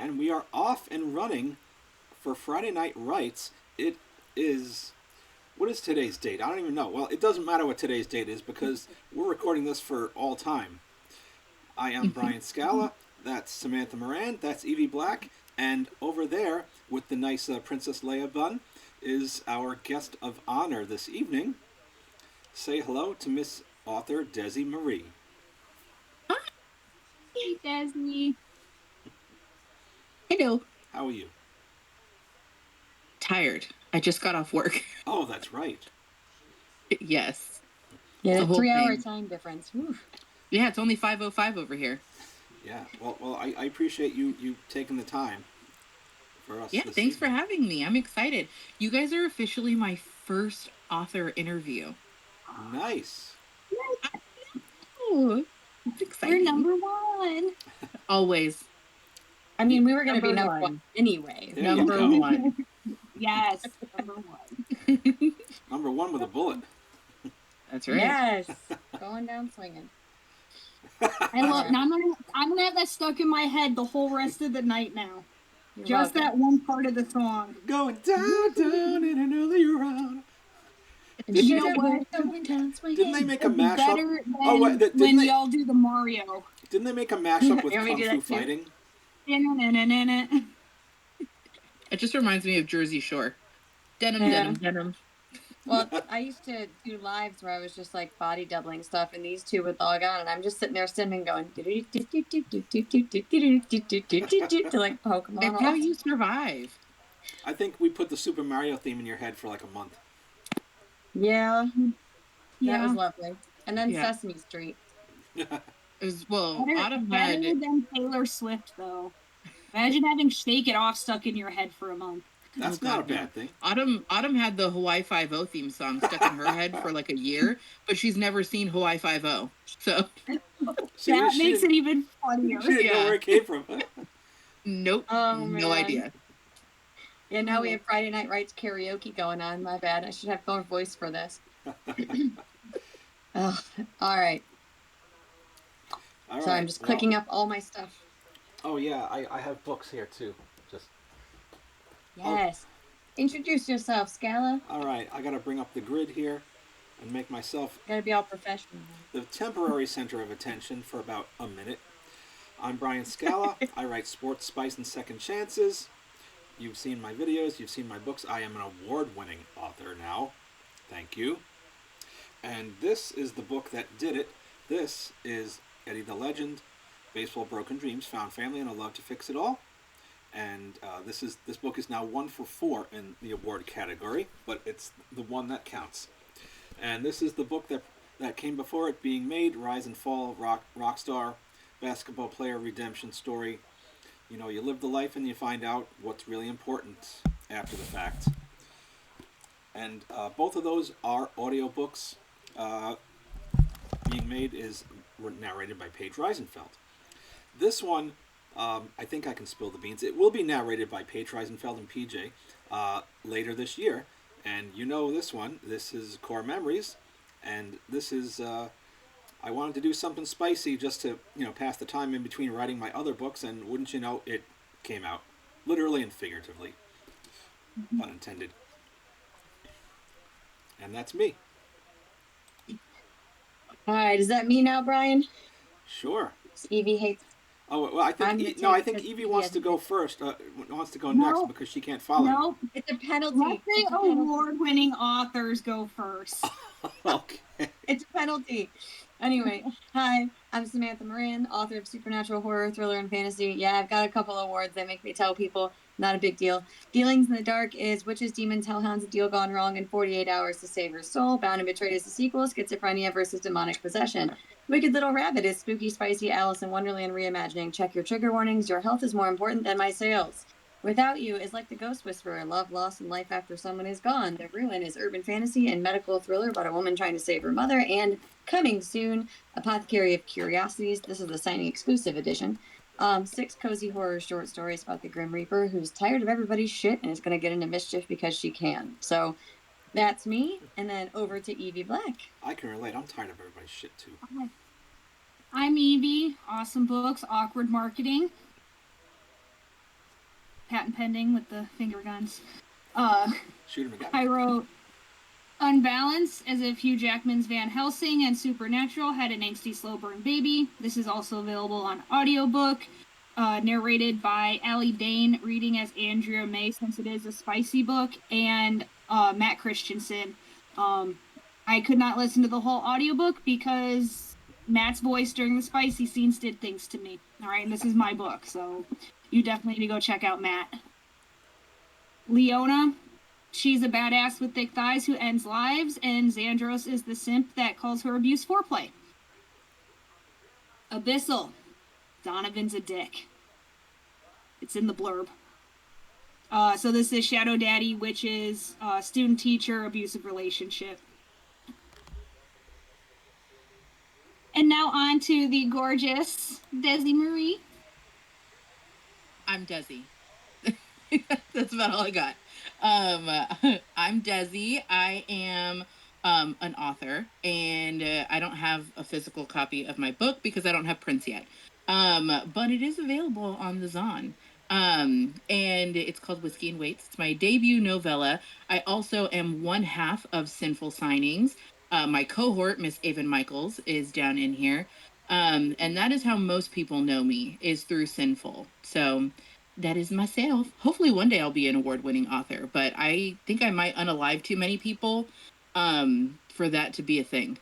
and we are off and running for Friday Night Rights. It is. What is today's date? I don't even know. Well, it doesn't matter what today's date is because we're recording this for all time. I am Brian Scala. That's Samantha Moran. That's Evie Black. And over there, with the nice Princess Leia bun, is our guest of honor this evening. Say hello to Miss Author Desie Marie. Hey, Desie. Hello. How are you? Tired. I just got off work. Oh, that's right. Yes. Yeah, The whole 3-hour thing. time difference. Whew. Yeah, it's only 5:05 over here. Yeah. Well, I appreciate you taking the time for us. Yeah, this thanks for evening. having me. I'm excited. You guys are officially my first author interview. Nice. Oh, it's exciting. We're number one. Always. I mean, we were going to be Number number one one. anyway. There you Number go. one. Yes, number one. Number one with a bullet. That's right. Yes, going down swinging. I love. Now I'm gonna have that stuck in my head the whole rest of the night now. You're Just welcome. that one part of the song. Going down in another round. You know what? Didn't they make a It'd be mashup? better than Oh, wait, didn't when they? y'all do the Mario. Didn't they make a mashup with You want me Kung to do Fu that too? Fighting? It just reminds me of Jersey Shore. Denim, Yeah. denim. Well, I used to do lives where I was just like body doubling stuff, and these two would log on, and I'm just sitting there stimming, going to like Pokemon. That's how you survive. I think we put the Super Mario theme in your head for like a month. Yeah, that Yeah. was lovely. And then Yeah. Sesame Street. It was, well, Better Autumn had... than Taylor Swift, though. Imagine having Shake It Off stuck in your head for a month. That's Oh, not a God, no. bad thing. Autumn had the Hawaii Five-0 theme song stuck in her head for like a year, but she's never seen Hawaii Five-0. So See, That she makes didn't- it even funnier. She didn't know Yeah. where it came from. nope, Oh, no man. idea. Yeah, now we have Friday Night Rights karaoke going on. My bad. I should have more voice for this. Oh, all right. All So right, I'm just well- clicking up all my stuff. Oh yeah, I have books here too. Just Yes. Introduce yourself, Scala. all right. I gotta bring up the grid here and make myself Gotta be all professional. the temporary center of attention for about a minute. I'm Brian Scala. I write sports, spice, and second chances. You've seen my videos. You've seen my books. I am an award-winning author now. Thank you. And this is the book that did it. This is Eddie the Legend, Baseball Broken Dreams, Found Family, and a Love to Fix It All. And this book is now 1 for 4 in the award category, but it's the one that counts. And this is the book that came before it being made, Rise and Fall, rock star, basketball player, redemption story. You know, you live the life and you find out what's really important after the fact. And both of those are audiobooks. Being made is narrated by Paige Reisenfeld. This one, I think I can spill the beans. It will be narrated by Paige Reisenfeld and PJ later this year. And you know this one. This is Core Memories. And this is, I wanted to do something spicy just to, pass the time in between writing my other books. And wouldn't you know, it came out. Literally and figuratively. Pun intended. And that's me. All right, is that me now, Brian? Sure. Evie hates. Oh well, I I'm think gonna I take think this- Evie wants yeah. to go first. Wants to go No. next because she can't follow. Nope. It's a penalty. Let It's a the penalty. award-winning authors go first. Okay. It's a penalty. Anyway, hi, I'm Samantha Moran, author of supernatural horror, thriller, and fantasy. Yeah, I've got a couple awards that make me tell people, not a big deal. Dealings in the Dark is Witches, Demons, Hellhounds, A Deal Gone Wrong in 48 Hours to Save Her Soul. Bound and Betrayed is the sequel, Schizophrenia versus Demonic Possession. Wicked Little Rabbit is Spooky, Spicy, Alice in Wonderland reimagining. Check your trigger warnings. Your health is more important than my sales. Without You is like the Ghost Whisperer, love, loss, and life after someone is gone. The Ruin is urban fantasy and medical thriller about a woman trying to save her mother. And coming soon, Apothecary of Curiosities. This is the signing exclusive edition. 6 cozy horror short stories about the Grim Reaper who's tired of everybody's shit and is going to get into mischief because she can. So that's me. And then over to Evie Black. I can relate. I'm tired of everybody's shit too. I'm Evie. Awesome books, awkward marketing. patent pending with the finger guns. Shoot him again. I wrote Unbalanced, as if Hugh Jackman's Van Helsing and Supernatural had an angsty slow burn baby. This is also available on audiobook, narrated by Allie Dane, reading as Andrea May since it is a spicy book, and Matt Christensen. I could not listen to the whole audiobook because Matt's voice during the spicy scenes did things to me. All right, and this is my book, so you definitely need to go check out Matt. Leona, she's a badass with thick thighs who ends lives, and Xandros is the simp that calls her abuse foreplay. Abyssal, Donovan's a dick. It's in the blurb. So this is Shadow Daddy, which is student-teacher abusive relationship. And now on to the gorgeous Desie Marie. I'm Desie. That's about all I got. I'm Desie. I am an author, and I don't have a physical copy of my book because I don't have prints yet. But it is available on the Zon. And it's called Whiskey and Waits. It's my debut novella. I also am one half of Sinful Signings. My cohort, Miss Avon Michaels, is down in here. And that is how most people know me, is through Sinful. So that is myself. Hopefully one day I'll be an award-winning author, but I think I might unalive too many people for that to be a thing.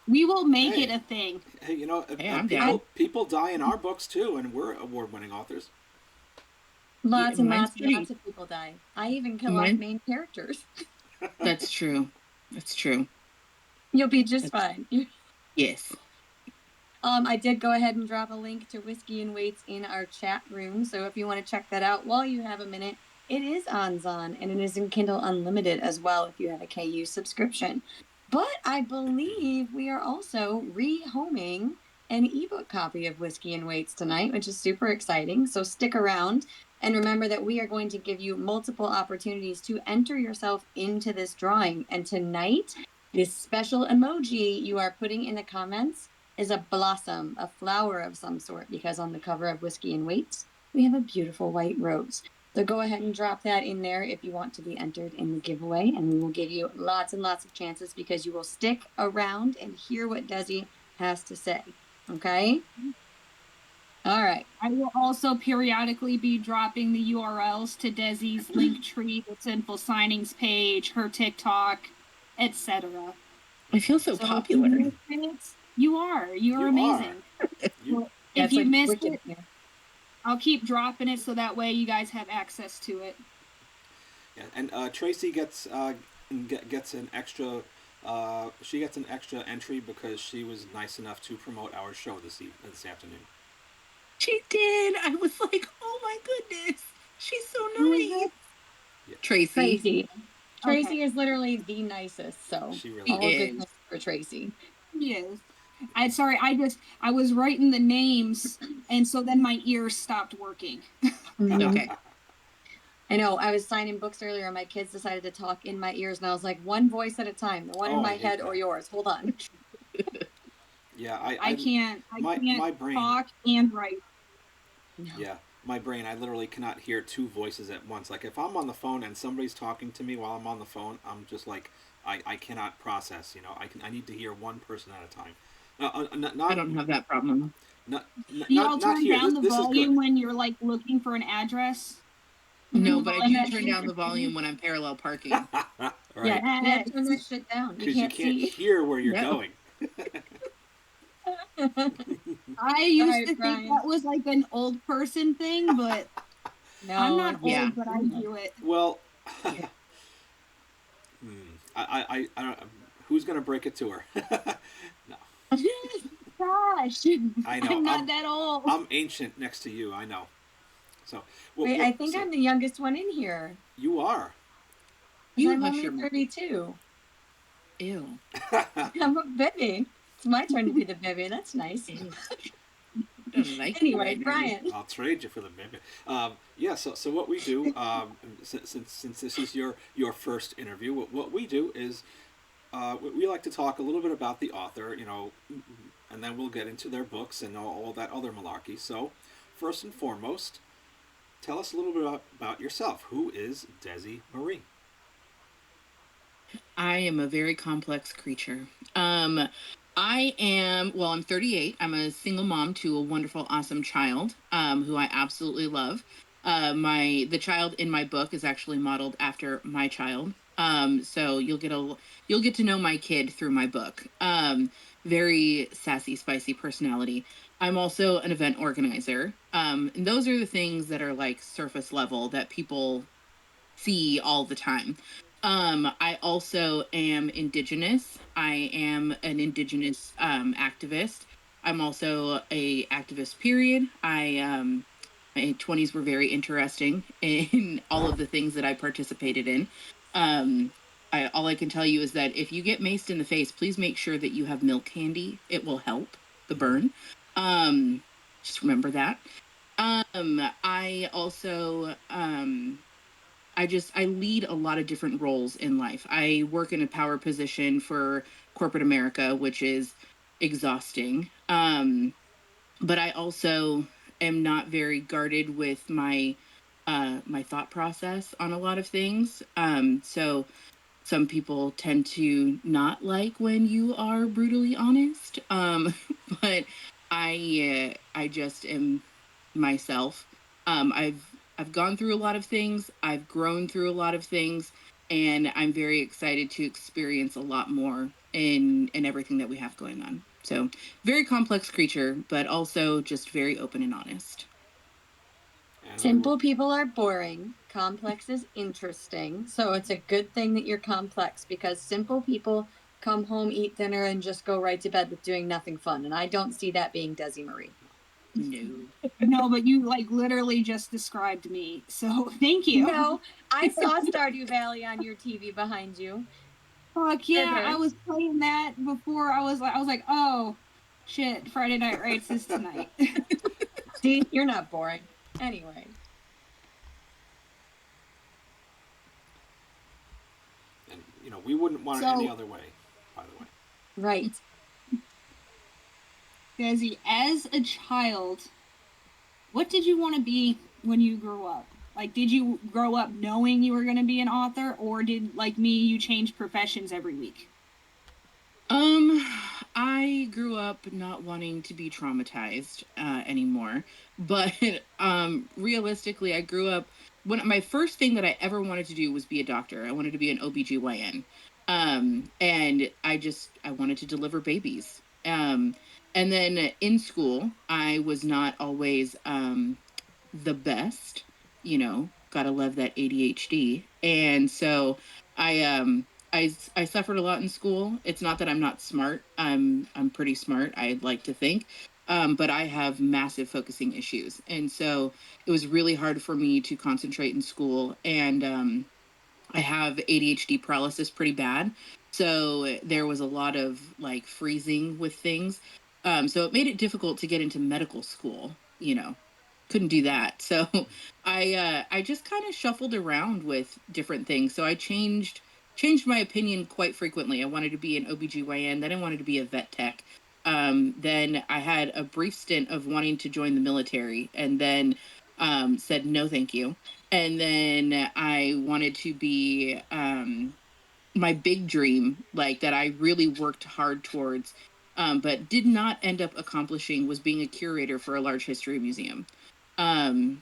We will make it a thing. Hey, you know, I'm down. people die in our books too, and we're award-winning authors. Lots and mine's lots of people die. I even kill off main characters. That's true. That's true. You'll be just fine. Yes. I did go ahead and drop a link to Whiskey and Waits in our chat room, so if you want to check that out while you have a minute, it is on Zon, and it is in Kindle Unlimited as well if you have a KU subscription. But I believe we are also rehoming an ebook copy of Whiskey and Waits tonight, which is super exciting, so stick around. And remember that we are going to give you multiple opportunities to enter yourself into this drawing. And tonight, this special emoji you are putting in the comments is a blossom, a flower of some sort, because on the cover of Whiskey and Waits, we have a beautiful white rose. So go ahead and drop that in there if you want to be entered in the giveaway, and we will give you lots and lots of chances because you will stick around and hear what Desie has to say. Okay? All right. I will also periodically be dropping the URLs to Desie's Linktree, the Sinful Signings page, her TikTok, etc. I feel so popular. You are. You're amazing. If you missed it, I'll keep dropping it so that way you guys have access to it. Yeah, and Tracy gets an extra. She gets an extra entry because she was nice enough to promote our show this afternoon. She did. I was like, oh my goodness, she's so nice. Yeah. Tracy is literally the nicest. So she really all goodness for Tracy. Yes. I was writing the names, and so then my ears stopped working. Okay. I know. I was signing books earlier, and my kids decided to talk in my ears, and I was like, one voice at a time. The one in my head or yours. Hold on. Yeah, I can't my brain, talk and write. No. Yeah, my brain, I literally cannot hear two voices at once. Like, if I'm on the phone and somebody's talking to me while I'm on the phone, I'm just like, I cannot process, you know. I need to hear one person at a time. I don't have that problem. Do y'all turn down the volume when you're, like, looking for an address? No, but I do turn down the volume when I'm parallel parking. Right. Yeah, you have to turn that shit down. Because you can't hear where you're going. I used to think that was like an old person thing, but no, I'm not old, but I do it. Well, I don't. Who's gonna break it to her? No. Gosh, I know. I'm not that old. I'm ancient next to you. I know. So wait, I think I'm the youngest one in here. You are. I'm only 32. Ew. I'm a baby. It's my turn to be the baby. That's nice. Anyway, Brian. I'll trade you for the baby. Yeah. So what we do, since this is your first interview, what we do is we like to talk a little bit about the author, you know, and then we'll get into their books and all that other malarkey. So, first and foremost, tell us a little bit about yourself. Who is Desie Marie? I am a very complex creature. I'm 38. I'm a single mom to a wonderful, awesome child, who I absolutely love. The child in my book is actually modeled after my child. So you'll get to know my kid through my book. Very sassy, spicy personality. I'm also an event organizer. And those are the things that are like surface level that people see all the time. I also am Indigenous. I am an Indigenous activist. I'm also a activist. Period. My 20s were very interesting in all of the things that I participated in. All I can tell you is that if you get maced in the face, please make sure that you have milk handy. It will help the burn. Just remember that. I also I lead a lot of different roles in life. I work in a power position for corporate America, which is exhausting. But I also am not very guarded with my thought process on a lot of things. So some people tend to not like when you are brutally honest. But I just am myself. I've gone through a lot of things. I've grown through a lot of things, and I'm very excited to experience a lot more in everything that we have going on. So, very complex creature, but also just very open and honest. Simple people are boring. Complex is interesting. So it's a good thing that you're complex because simple people come home, eat dinner, and just go right to bed with doing nothing fun. And I don't see that being Desie Marie. No. No, but you like literally just described me. So thank you. No, I saw Stardew Valley on your TV behind you. Fuck yeah, I was playing that before. I was like, oh shit, Friday Night Rights is tonight. See, you're not boring. Anyway. And we wouldn't want it any other way, by the way. Right. Desi, as a child, what did you want to be when you grew up? Like, did you grow up knowing you were going to be an author, or did, like me, you change professions every week? I grew up not wanting to be traumatized anymore, but realistically, I grew up when my first thing that I ever wanted to do was be a doctor. I wanted to be an OBGYN. And I wanted to deliver babies. And then in school, I was not always the best, gotta love that ADHD. And so I suffered a lot in school. It's not that I'm not smart. I'm pretty smart, I'd like to think. But I have massive focusing issues. And so it was really hard for me to concentrate in school. And I have ADHD paralysis pretty bad. So there was a lot of like freezing with things. So it made it difficult to get into medical school, couldn't do that. So I just kind of shuffled around with different things. So I changed my opinion quite frequently. I wanted to be an OBGYN, then I wanted to be a vet tech. Then I had a brief stint of wanting to join the military and then said no thank you. And then I wanted to be my big dream, like that I really worked hard towards, but did not end up accomplishing, was being a curator for a large history museum.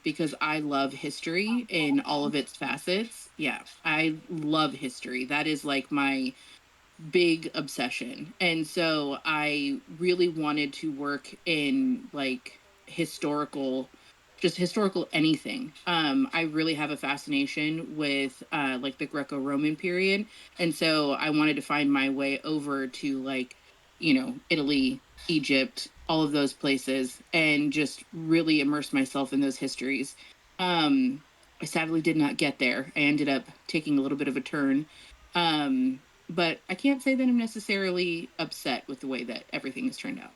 Because I love history in all of its facets. Yeah, I love history. That is like my big obsession. And so I really wanted to work in like historical, just historical anything. I really have a fascination with like the Greco-Roman period. And so I wanted to find my way over to like, Italy, Egypt, all of those places and just really immerse myself in those histories. I sadly did not get there. I ended up taking a little bit of a turn. But I can't say that I'm necessarily upset with the way that everything has turned out.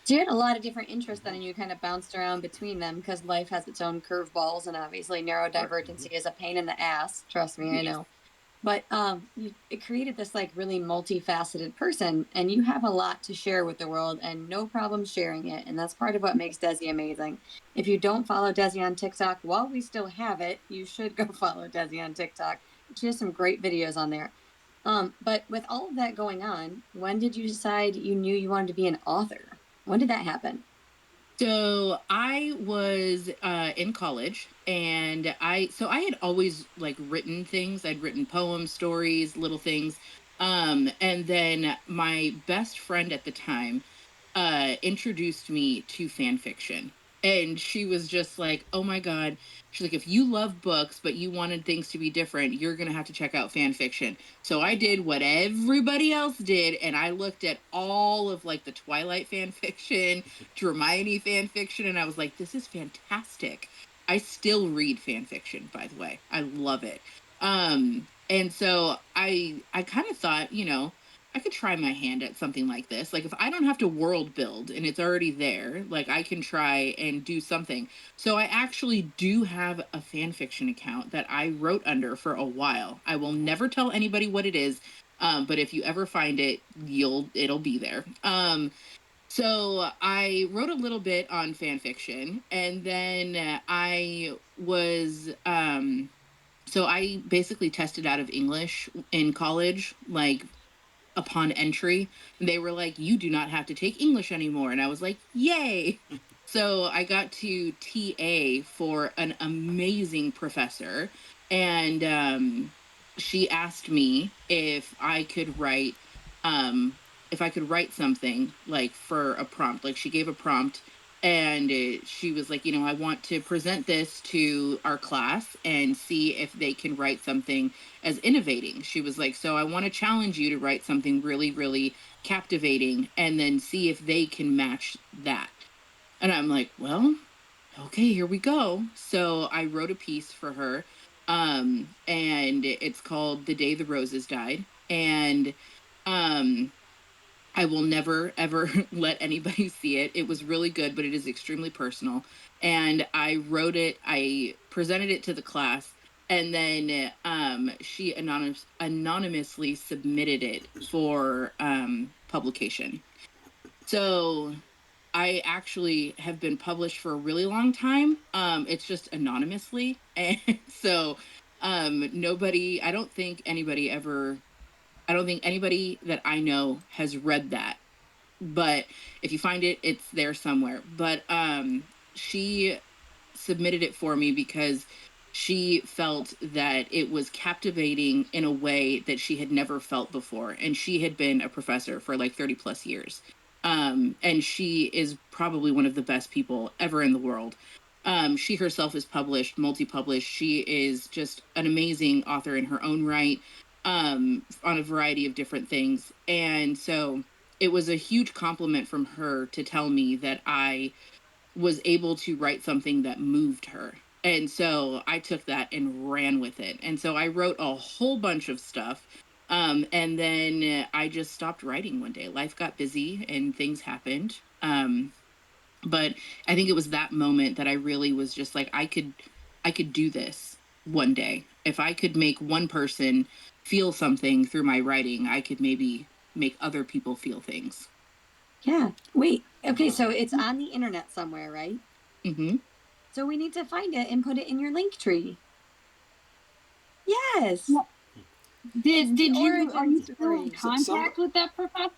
So you had a lot of different interests then, and you kind of bounced around between them because life has its own curveballs, and obviously neurodivergency is a pain in the ass. Trust me, I know. But it created this like really multifaceted person, and you have a lot to share with the world, and no problem sharing it. And that's part of what makes Desie amazing. If you don't follow Desie on TikTok, while we still have it, you should go follow Desie on TikTok. She has some great videos on there. But with all of that going on, when did you decide you knew you wanted to be an author? When did that happen? So I was in college, and I had always like written things. I'd written poems, stories, little things. And then my best friend at the time introduced me to fan fiction. And she was just like, oh my God. She's like, if you love books, but you wanted things to be different, you're going to have to check out fan fiction. So I did what everybody else did. And I looked at all of like the Twilight fan fiction, Hermione fan fiction. And I was like, this is fantastic. I still read fan fiction, by the way. I love it. And so I kind of thought, I could try my hand at something like this. Like if I don't have to world build and it's already there, like I can try and do something. So I actually do have a fan fiction account that I wrote under for a while. I will never tell anybody what it is. But if you ever find it, it'll be there. So I wrote a little bit on fan fiction, and then so I basically tested out of English in college, like upon entry. They were like, you do not have to take English anymore. And I was like, yay. So I got to TA for an amazing professor. And she asked me if I could write something like for a prompt. Like she gave a prompt, and she was like, I want to present this to our class and see if they can write something as innovating. She was like, so I want to challenge you to write something really, really captivating and then see if they can match that. And I'm like, well, okay, here we go. So I wrote a piece for her. And it's called The Day the Roses Died. And um I will never ever let anybody see it. It was really good, but it is extremely personal. And I presented it to the class, and then she anonymously submitted it for publication. So I actually have been published for a really long time. It's just anonymously. And so nobody, I don't think anybody that I know has read that, but if you find it, it's there somewhere. But she submitted it for me because she felt that it was captivating in a way that she had never felt before, and she had been a professor for like 30 plus years. And she is probably one of the best people ever in the world. She herself is published, multi-published. She is just an amazing author in her own right, on a variety of different things. And so it was a huge compliment from her to tell me that I was able to write something that moved her. And so I took that and ran with it. And so I wrote a whole bunch of stuff. And then I just stopped writing one day. Life got busy and things happened. But I think it was that moment that I really was just like, I could do this one day. If I could make one person feel something through my writing, I could maybe make other people feel things. Yeah. Wait. Okay, so it's on the internet somewhere, right? Mm-hmm. So we need to find it and put it in your link tree. Yes. Did you are you still story. in contact with that professor?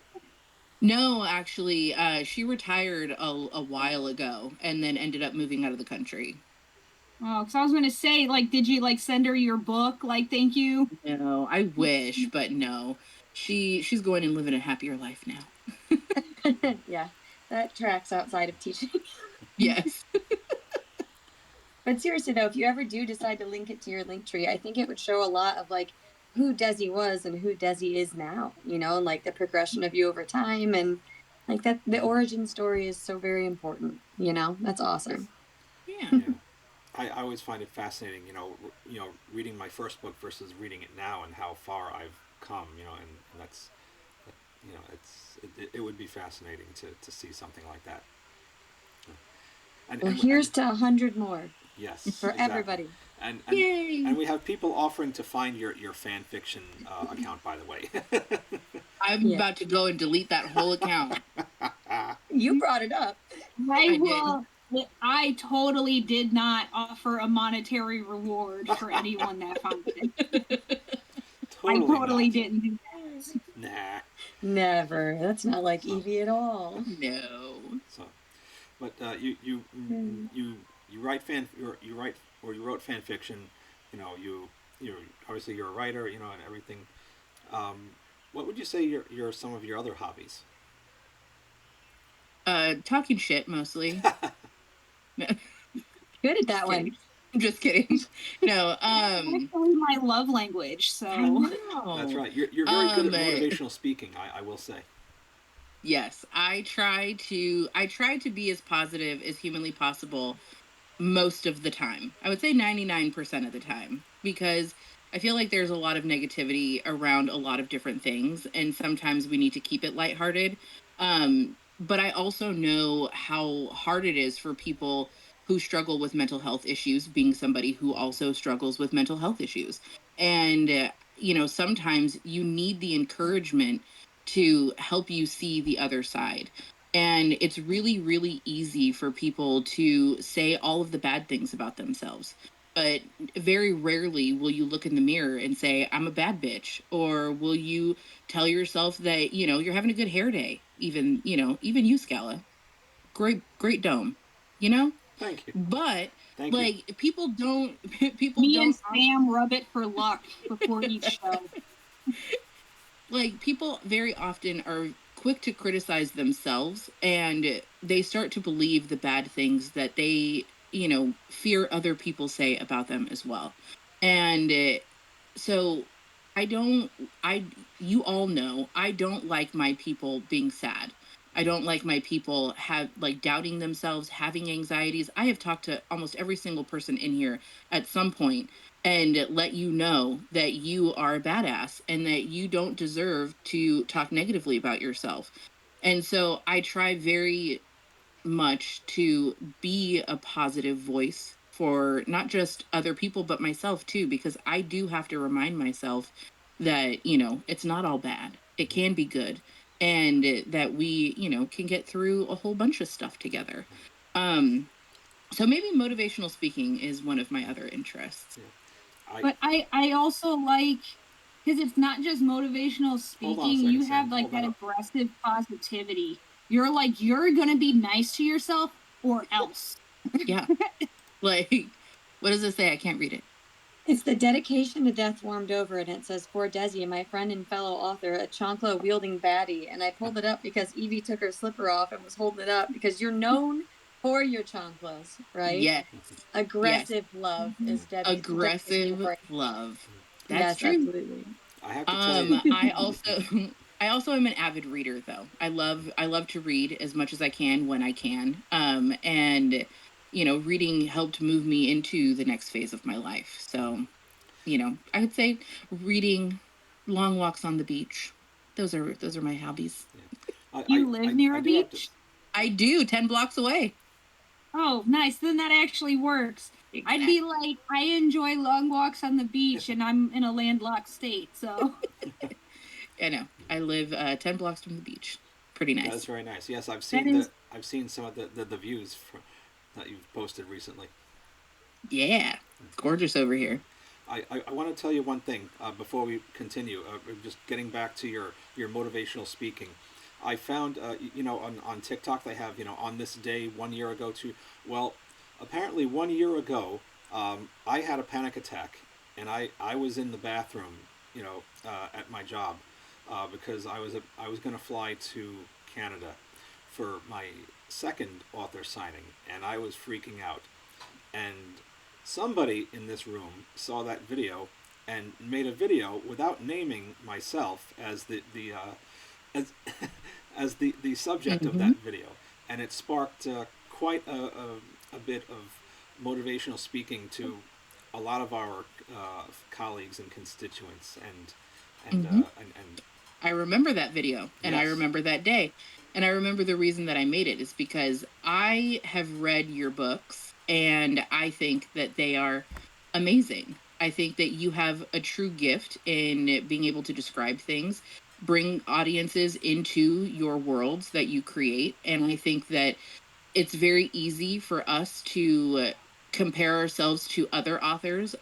No, actually, she retired a while ago and then ended up moving out of the country. Oh, because I was going to say, like, did you like send her your book? Like, thank you. No, I wish, but no. She's going and living a happier life now. Yeah, that tracks outside of teaching. Yes. But seriously though, if you ever do decide to link it to your link tree, I think it would show a lot of like who Desie was and who Desie is now, and like the progression of you over time, and like that the origin story is so very important, That's awesome. Yeah. Yeah. I always find it fascinating, reading my first book versus reading it now and how far I've come, and that's, it would be fascinating to see something like that. Well, here's to 100 more. Yes. For exactly. everybody. Yay! And we have people offering to find your fan fiction account, by the way. I'm about to go and delete that whole account. You brought it up. I will. I totally did not offer a monetary reward for anyone that found it. I totally didn't do that. Nah. Never. That's not like Evie at all. No. So, but you write you wrote fan fiction. You know, you obviously you're a writer. You know, and everything. What would you say your some of your other hobbies? Talking shit mostly. Good at that one. I'm just kidding. No, That's actually my love language, so. I know. That's right. You're very good at motivational speaking. I will say. Yes, I try to be as positive as humanly possible most of the time. I would say 99% of the time, because I feel like there's a lot of negativity around a lot of different things, and sometimes we need to keep it lighthearted. But I also know how hard it is for people who struggle with mental health issues, being somebody who also struggles with mental health issues. And, sometimes you need the encouragement to help you see the other side. And it's really, really easy for people to say all of the bad things about themselves. But very rarely will you look in the mirror and say, I'm a bad bitch. Or will you tell yourself that, you're having a good hair day. Even you, Scala. Great dome. Thank you. But Thank you. people don't Me and Sam rub it for luck before each show. Like, people very often are quick to criticize themselves, and they start to believe the bad things that they, fear other people say about them as well. And so you all know, I don't like my people being sad. I don't like my people doubting themselves, having anxieties. I have talked to almost every single person in here at some point and let you know that you are a badass and that you don't deserve to talk negatively about yourself. And so I try very much to be a positive voice for not just other people, but myself too, because I do have to remind myself that, it's not all bad. It can be good. And that we, can get through a whole bunch of stuff together. So maybe motivational speaking is one of my other interests. Yeah. But I also like, because it's not just motivational speaking, you have like that aggressive positivity. You're like, you're going to be nice to yourself or else. Yeah. Like, what does it say? I can't read it. It's the dedication to death warmed over, and it says, for Desie, my friend and fellow author, a chancla wielding baddie. And I pulled it up because Evie took her slipper off and was holding it up because you're known for your chanclas, right? Yes. Aggressive love is Debbie's. Aggressive love. That's yes, true. Absolutely. I have to tell you. I also am an avid reader, though. I love to read as much as I can when I can. And reading helped move me into the next phase of my life. So, I would say reading, long walks on the beach. Those are my hobbies. Yeah. You live near a beach? I do, 10 blocks away. Oh, nice. Then that actually works. Exactly. I'd be like, I enjoy long walks on the beach, and I'm in a landlocked state, so. I know. I live 10 blocks from the beach. Pretty nice. That's very nice. Yes, I've seen some of the views that you've posted recently. Yeah, it's gorgeous over here. I want to tell you one thing before we continue. Just getting back to your motivational speaking. I found, on TikTok they have, on this day 1 year ago too. Well, apparently 1 year ago, I had a panic attack, and I was in the bathroom, at my job, because I was going to fly to Canada for my second author signing, and I was freaking out. And somebody in this room saw that video and made a video without naming myself as the as the subject of that video, and it sparked quite a bit of motivational speaking to a lot of our colleagues and constituents, and I remember that video, and yes. I remember that day, and I remember the reason that I made it is because I have read your books, and I think that they are amazing. I think that you have a true gift in being able to describe things, bring audiences into your worlds that you create. And I think that it's very easy for us to compare ourselves to other authors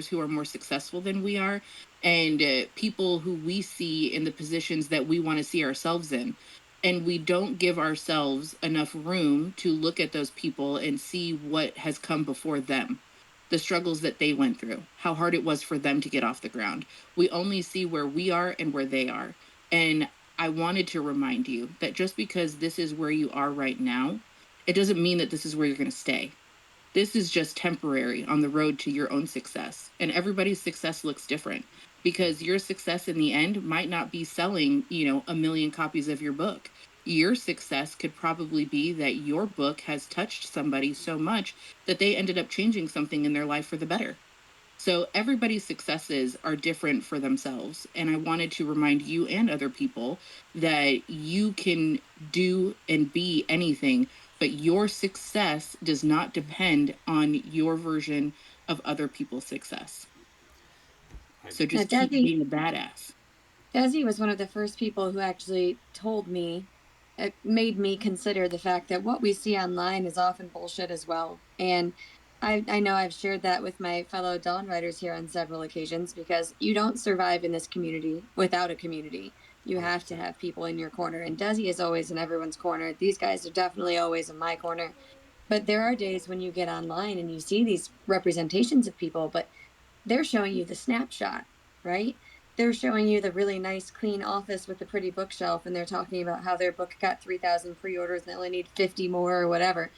who are more successful than we are, and people who we see in the positions that we want to see ourselves in. And we don't give ourselves enough room to look at those people and see what has come before them, the struggles that they went through, how hard it was for them to get off the ground. We only see where we are and where they are. And I wanted to remind you that just because this is where you are right now, it doesn't mean that this is where you're going to stay. This is just temporary on the road to your own success. And everybody's success looks different, because your success in the end might not be selling, 1 million copies of your book. Your success could probably be that your book has touched somebody so much that they ended up changing something in their life for the better. So everybody's successes are different for themselves. And I wanted to remind you and other people that you can do and be anything, but your success does not depend on your version of other people's success. So just keep being a badass. Desie was one of the first people who actually told me, it made me consider the fact that what we see online is often bullshit as well. And I know I've shared that with my fellow Dawn writers here on several occasions, because you don't survive in this community without a community. You have to have people in your corner. And Desie is always in everyone's corner. These guys are definitely always in my corner. But there are days when you get online and you see these representations of people, but they're showing you the snapshot, right? They're showing you the really nice, clean office with the pretty bookshelf, and they're talking about how their book got 3,000 pre-orders and they only need 50 more or whatever.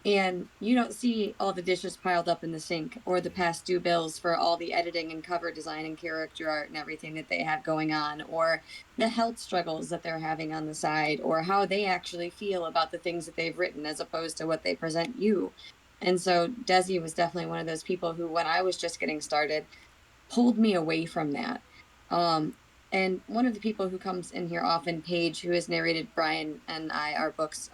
And you don't see all the dishes piled up in the sink, or the past due bills for all the editing and cover design and character art and everything that they have going on, or the health struggles that they're having on the side, or how they actually feel about the things that they've written as opposed to what they present you. And so Desie was definitely one of those people who, when I was just getting started, pulled me away from that. And one of the people who comes in here often, Paige, who has narrated Brian and I our books,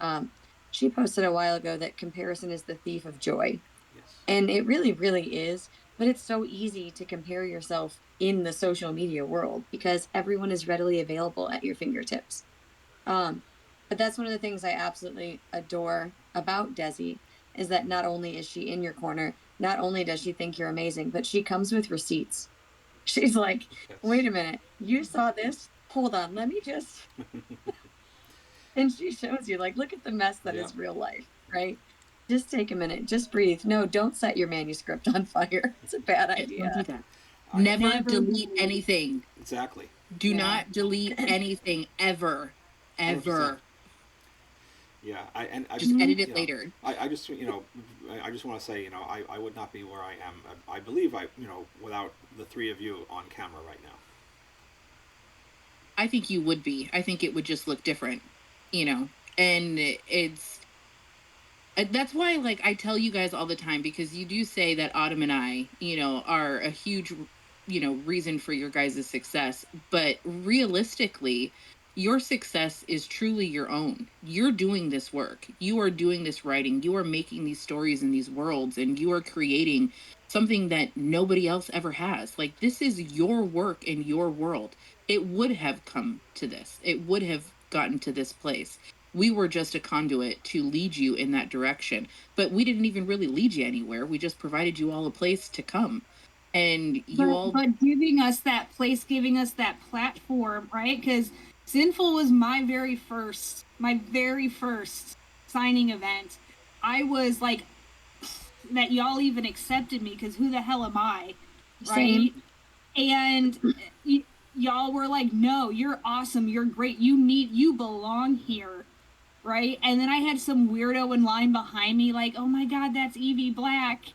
she posted a while ago that comparison is the thief of joy. Yes. And it really, really is. But it's so easy to compare yourself in the social media world because everyone is readily available at your fingertips. But that's one of the things I absolutely adore about Desie, is that not only is she in your corner, not only does she think you're amazing, but she comes with receipts. She's like, wait a minute, you saw this? Hold on, let me just... And she shows you, like, look at the mess that is real life, right? Just take a minute, just breathe. No, don't set your manuscript on fire. It's a bad idea. Don't do that. Never delete anything. Exactly. Do not delete anything ever. 100%. Yeah, I just edit it later. I just I just want to say, I would not be where I am. I believe without the three of you on camera right now. I think you would be. I think it would just look different, and it's that's why, like, I tell you guys all the time, because you do say that Autumn and I, are a huge, reason for your guys' success, but realistically, your success is truly your own. You're doing this work. You are doing this writing. You are making these stories in these worlds, and you are creating something that nobody else ever has. Like, this is your work in your world. It would have come to this. It would have gotten to this place. We were just a conduit to lead you in that direction, but we didn't even really lead you anywhere. We just provided you all a place to come. And but giving us that place, giving us that platform, right? Because Sinful was my very first signing event. I was like, that y'all even accepted me, because who the hell am I, right? Same. And y'all were like, no, you're awesome, you're great, you belong here, right? And then I had some weirdo in line behind me like, oh my god, that's Evie Black.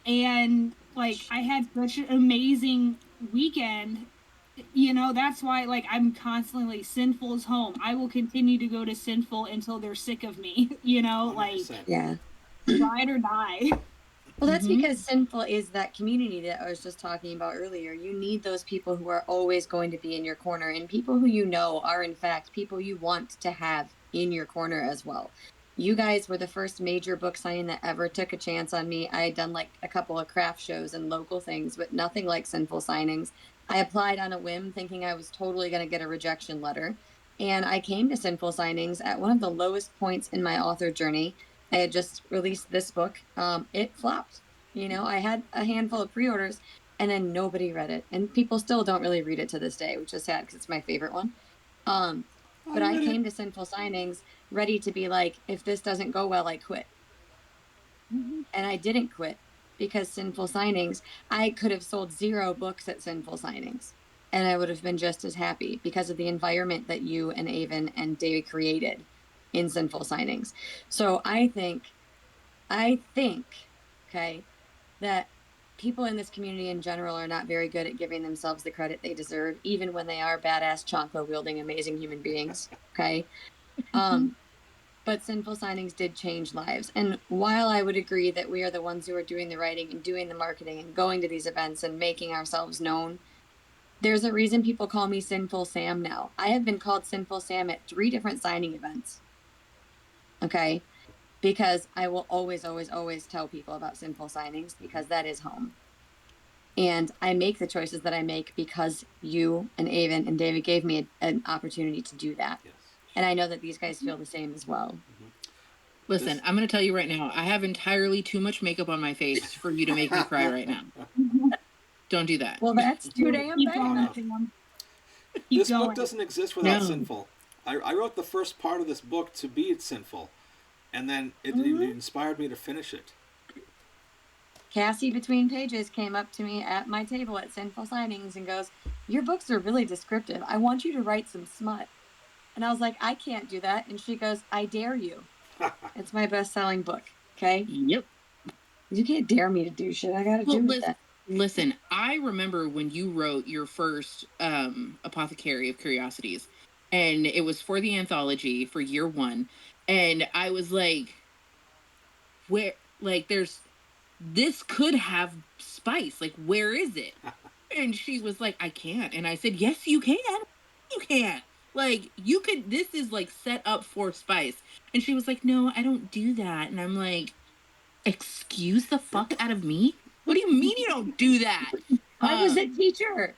And like, I had such an amazing weekend. That's why, like, I'm constantly, Sinful's home. I will continue to go to Sinful until they're sick of me, 100%. Like, yeah, ride or die. Well, that's because Sinful is that community that I was just talking about earlier. You need those people who are always going to be in your corner, and people who are, in fact, people you want to have in your corner as well. you guys were the first major book signing that ever took a chance on me. I had done like a couple of craft shows and local things, but nothing like Sinful Signings. I applied on a whim thinking I was totally going to get a rejection letter. And I came to Sinful Signings at one of the lowest points in my author journey. I had just released this book. It flopped. You know, I had a handful of pre-orders and then nobody read it. And people still don't really read it to this day, which is sad because it's my favorite one. But I came to Sinful Signings ready to be like, if this doesn't go well, I quit. Mm-hmm. And I didn't quit because Sinful Signings, I could have sold 0 books at Sinful Signings and I would have been just as happy because of the environment that you and Avon and David created in Sinful Signings. So I think, okay, that people in this community in general are not very good at giving themselves the credit they deserve, even when they are badass chancla wielding amazing human beings. Okay. But Sinful Signings did change lives. And while I would agree that we are the ones who are doing the writing and doing the marketing and going to these events and making ourselves known, there's a reason people call me Sinful Sam now. I have been called Sinful Sam at 3 different signing events. Okay. Because I will always, always, always tell people about Sinful Signings because that is home. And I make the choices that I make because you and Avon and David gave me an opportunity to do that. Yes. And I know that these guys feel the same as well. Listen, I'm going to tell you right now, I have entirely too much makeup on my face for you to make me cry right now. Don't do that. Well, that's too damn Keep going, bad. Sam. This going. book doesn't exist without No. Sinful. I wrote the first part of this book to be Sinful, and then it inspired me to finish it. Cassie Between Pages came up to me at my table at Sinful Signings and goes, "Your books are really descriptive. I want you to write some smut." And I was like, "I can't do that." And she goes, "I dare you." It's my best-selling book. Okay. Yep. You can't dare me to do shit. I gotta do that. Listen, I remember when you wrote your first Apothecary of Curiosities, and it was for the anthology for year 1, and I was like, where, like, this could have spice, like, where is it? And she was like, I can't. And I said, yes, you can. You can. Like, you could, this is like set up for spice. And she was like, no, I don't do that. And I'm like, excuse the fuck out of me? What do you mean you don't do that? I was a teacher.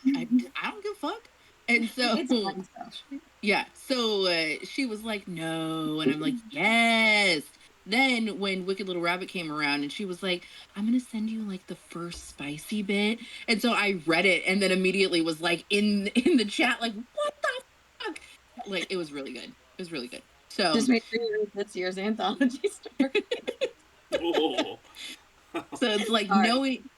I don't give a fuck. And so, It's fun stuff. yeah. So she was like, no. And I'm like, yes. Then when Wicked Little Rabbit came around and she was like, I'm going to send you like the first spicy bit. And so I read it and then immediately was like in the chat, like, what the fuck? Like, it was really good. It was really good. So just made sure you read this year's anthology story. Oh. So it's like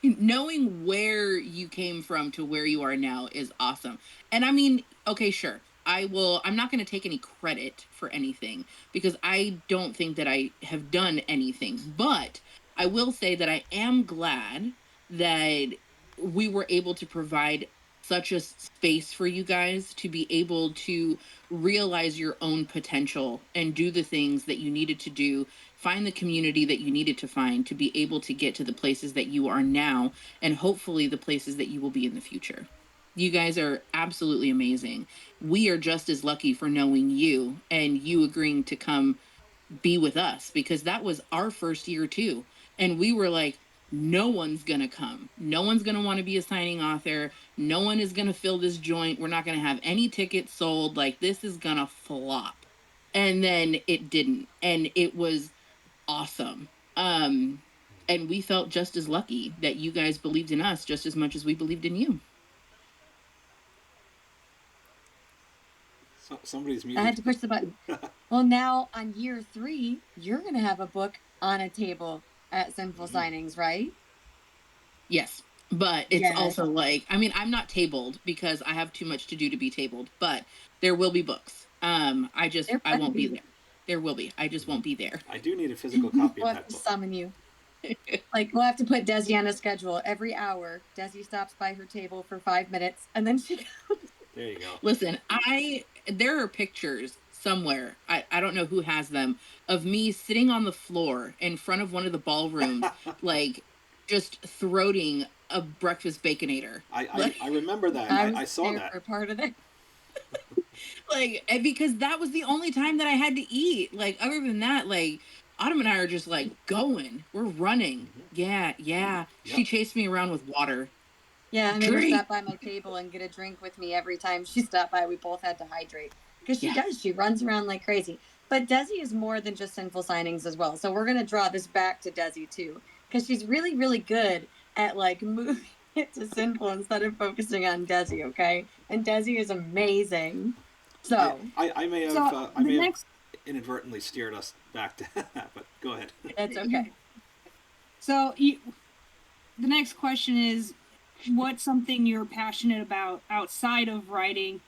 knowing where you came from to where you are now is awesome. And I mean, okay, sure. I'm not going to take any credit for anything because I don't think that I have done anything. But I will say that I am glad that we were able to provide such a space for you guys to be able to realize your own potential and do the things that you needed to do, find the community that you needed to find to be able to get to the places that you are now and hopefully the places that you will be in the future. You guys are absolutely amazing. We are just as lucky for knowing you and you agreeing to come be with us because that was our first year too. And we were like, no one's going to come. No one's going to want to be a signing author. No one is going to fill this joint. We're not going to have any tickets sold. Like, this is going to flop. And then it didn't. And it was awesome. And we felt just as lucky that you guys believed in us just as much as we believed in you. Somebody's muted. I had to push the button. Well, now on year 3, you're going to have a book on a table at Sinful Signings, right? Yes. But it's also like, I mean, I'm not tabled because I have too much to do to be tabled, but there will be books. I won't be there. There will be. I just won't be there. I do need a physical copy We'll of have that to book. summon you. Like, we'll have to put Desie on a schedule. Every hour, Desie stops by her table for 5 minutes, and then she goes. There you go. Listen, there are pictures somewhere, I don't know who has them, of me sitting on the floor in front of one of the ballrooms, like, just throating a breakfast baconator. I remember that. I saw that. For part of it. Like, and because that was the only time that I had to eat. Like, other than that, like, Autumn and I are just like going. We're running. Yeah, yeah. She Yep. chased me around with water. Yeah, I made her Drink. stop by my table and get a drink with me every time she stopped by. We both had to hydrate because she Yeah. does. She runs around like crazy. But Desie is more than just sinful signings as well. So we're gonna draw this back to Desie too, because she's really, really good at like moving it to sinful instead of focusing on Desie. Okay, and Desie is amazing. So I may So have I the may have next inadvertently steered us back to that, but go ahead. it's okay. so you, the next question is, what's something you're passionate about outside of writing?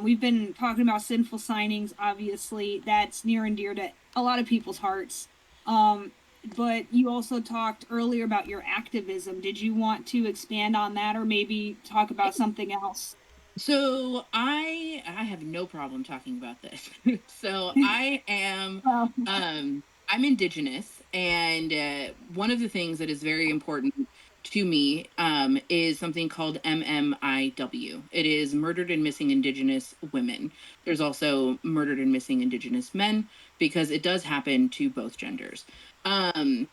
We've been talking about sinful signings. Obviously, that's near and dear to a lot of people's hearts. But you also talked earlier about your activism. Did you want to expand on that, or maybe talk about something else? So I have no problem talking about this. So I am Well, I'm indigenous, and one of the things that is very important to me is something called MMIW. It is murdered and missing indigenous women. There's also murdered and missing indigenous men, because it does happen to both genders. Um,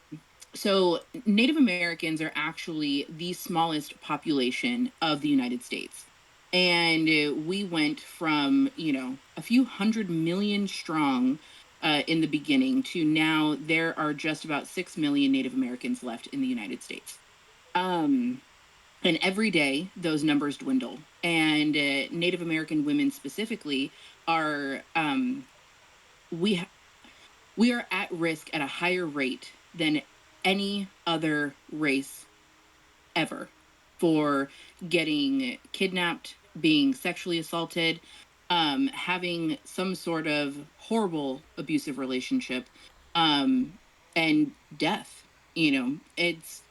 so Native Americans are actually the smallest population of the United States. And we went from, a few 100 million strong in the beginning to now there are just about 6 million Native Americans left in the United States. Um, and every day those numbers dwindle. And Native American women specifically are, we, ha- we are at risk at a higher rate than any other race ever for getting kidnapped, being sexually assaulted, having some sort of horrible abusive relationship, um, and death. It's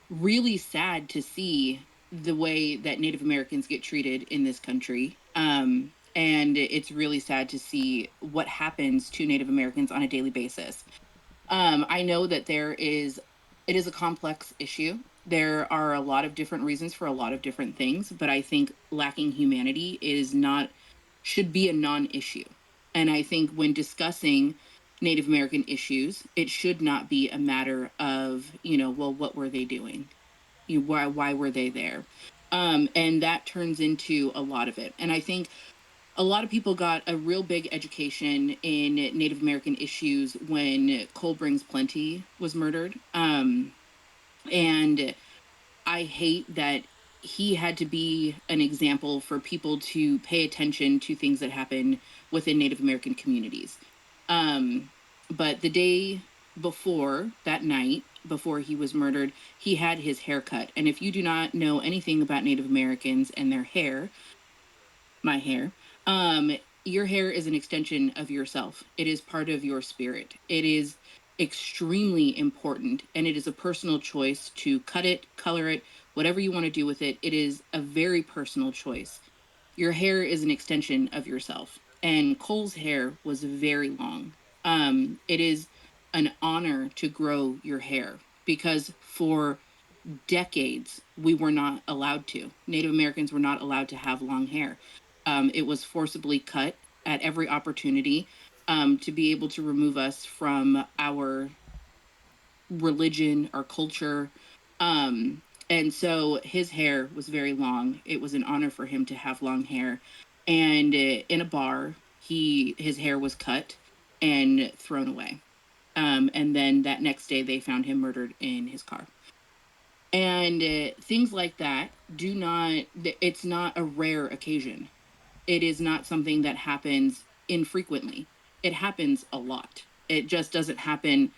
really sad to see the way that Native Americans get treated in this country. And it's really sad to see what happens to Native Americans on a daily basis. I know that it is a complex issue. There are a lot of different reasons for a lot of different things, but I think lacking humanity should be a non-issue. And I think when discussing Native American issues, it should not be a matter of, well, what were they doing? Why were they there? And that turns into a lot of it. And I think a lot of people got a real big education in Native American issues when Cole Brings Plenty was murdered. And I hate that he had to be an example for people to pay attention to things that happen within Native American communities. Um, but the day before, that night, before he was murdered, he had his hair cut. And if you do not know anything about Native Americans and their hair, my hair. Your hair is an extension of yourself. It is part of your spirit. It is extremely important, and it is a personal choice to cut it, color it, whatever you want to do with it. It is a very personal choice. Your hair is an extension of yourself, and Cole's hair was very long. It is an honor to grow your hair, because for decades we were not allowed to. Native Americans were not allowed to have long hair. It was forcibly cut at every opportunity, to be able to remove us from our religion, our culture. And so his hair was very long. It was an honor for him to have long hair. And in a bar, his hair was cut and thrown away. And then that next day, they found him murdered in his car. And things like that it's not a rare occasion. It is not something that happens infrequently. It happens a lot. It just doesn't happen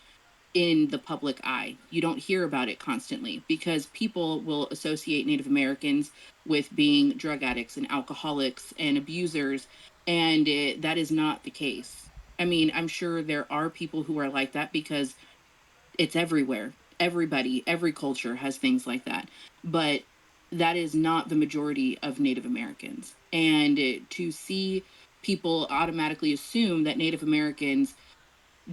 in the public eye. You don't hear about it constantly because people will associate Native Americans with being drug addicts and alcoholics and abusers, and that is not the case. I mean, I'm sure there are people who are like that because it's everywhere. Everybody, every culture has things like that. But that is not the majority of Native Americans. And to see people automatically assume that Native Americans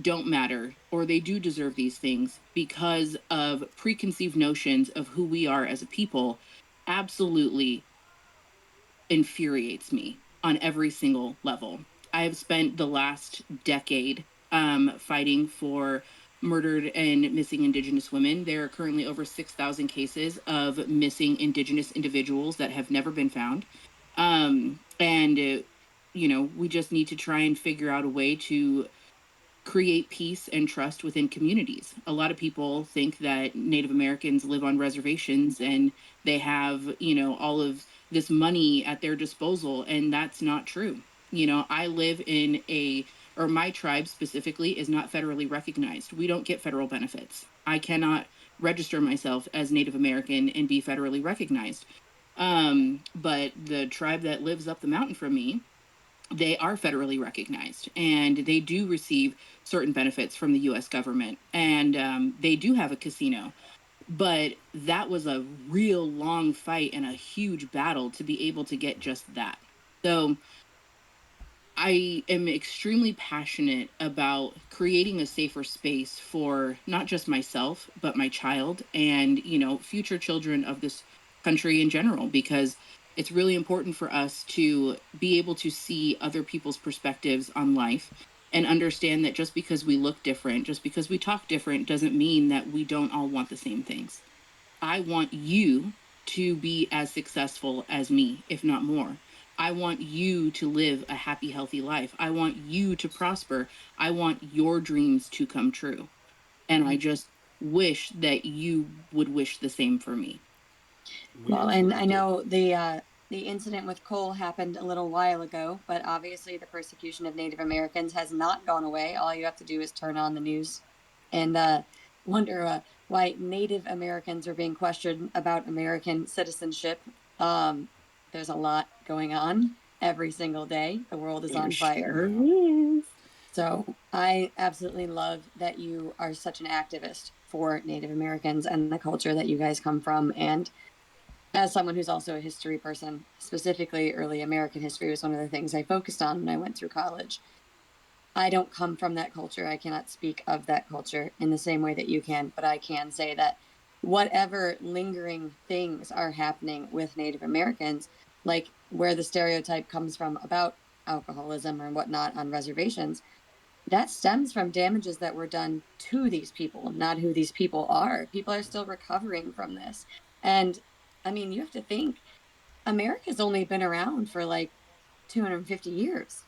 don't matter or they do deserve these things because of preconceived notions of who we are as a people absolutely infuriates me. on every single level. I have spent the last decade fighting for murdered and missing Indigenous women. There are currently over 6,000 cases of missing Indigenous individuals that have never been found. We just need to try and figure out a way to create peace and trust within communities. A lot of people think that Native Americans live on reservations and they have, all of this money at their disposal, and that's not true. I live or my tribe specifically is not federally recognized. We don't get federal benefits. I cannot register myself as Native American and be federally recognized. But the tribe that lives up the mountain from me, they are federally recognized and they do receive certain benefits from the US government. And they do have a casino. But that was a real long fight and a huge battle to be able to get just that. So I am extremely passionate about creating a safer space for not just myself, but my child and, future children of this country in general, because it's really important for us to be able to see other people's perspectives on life and understand that just because we look different, just because we talk different, doesn't mean that we don't all want the same things. I want you to be as successful as me, if not more. I want you to live a happy, healthy life. I want you to prosper. I want your dreams to come true. And I just wish that you would wish the same for me. Well, and I know the incident with Cole happened a little while ago, but obviously the persecution of Native Americans has not gone away. All you have to do is turn on the news and wonder why Native Americans are being questioned about American citizenship. There's a lot going on every single day. The world is on fire. So I absolutely love that you are such an activist for Native Americans and the culture that you guys come from. And as someone who's also a history person, specifically early American history was one of the things I focused on when I went through college. I don't come from that culture. I cannot speak of that culture in the same way that you can, but I can say that whatever lingering things are happening with Native Americans, like where the stereotype comes from about alcoholism or whatnot on reservations, that stems from damages that were done to these people, not who these people are. People are still recovering from this. And I mean, you have to think America's only been around for like 250 years.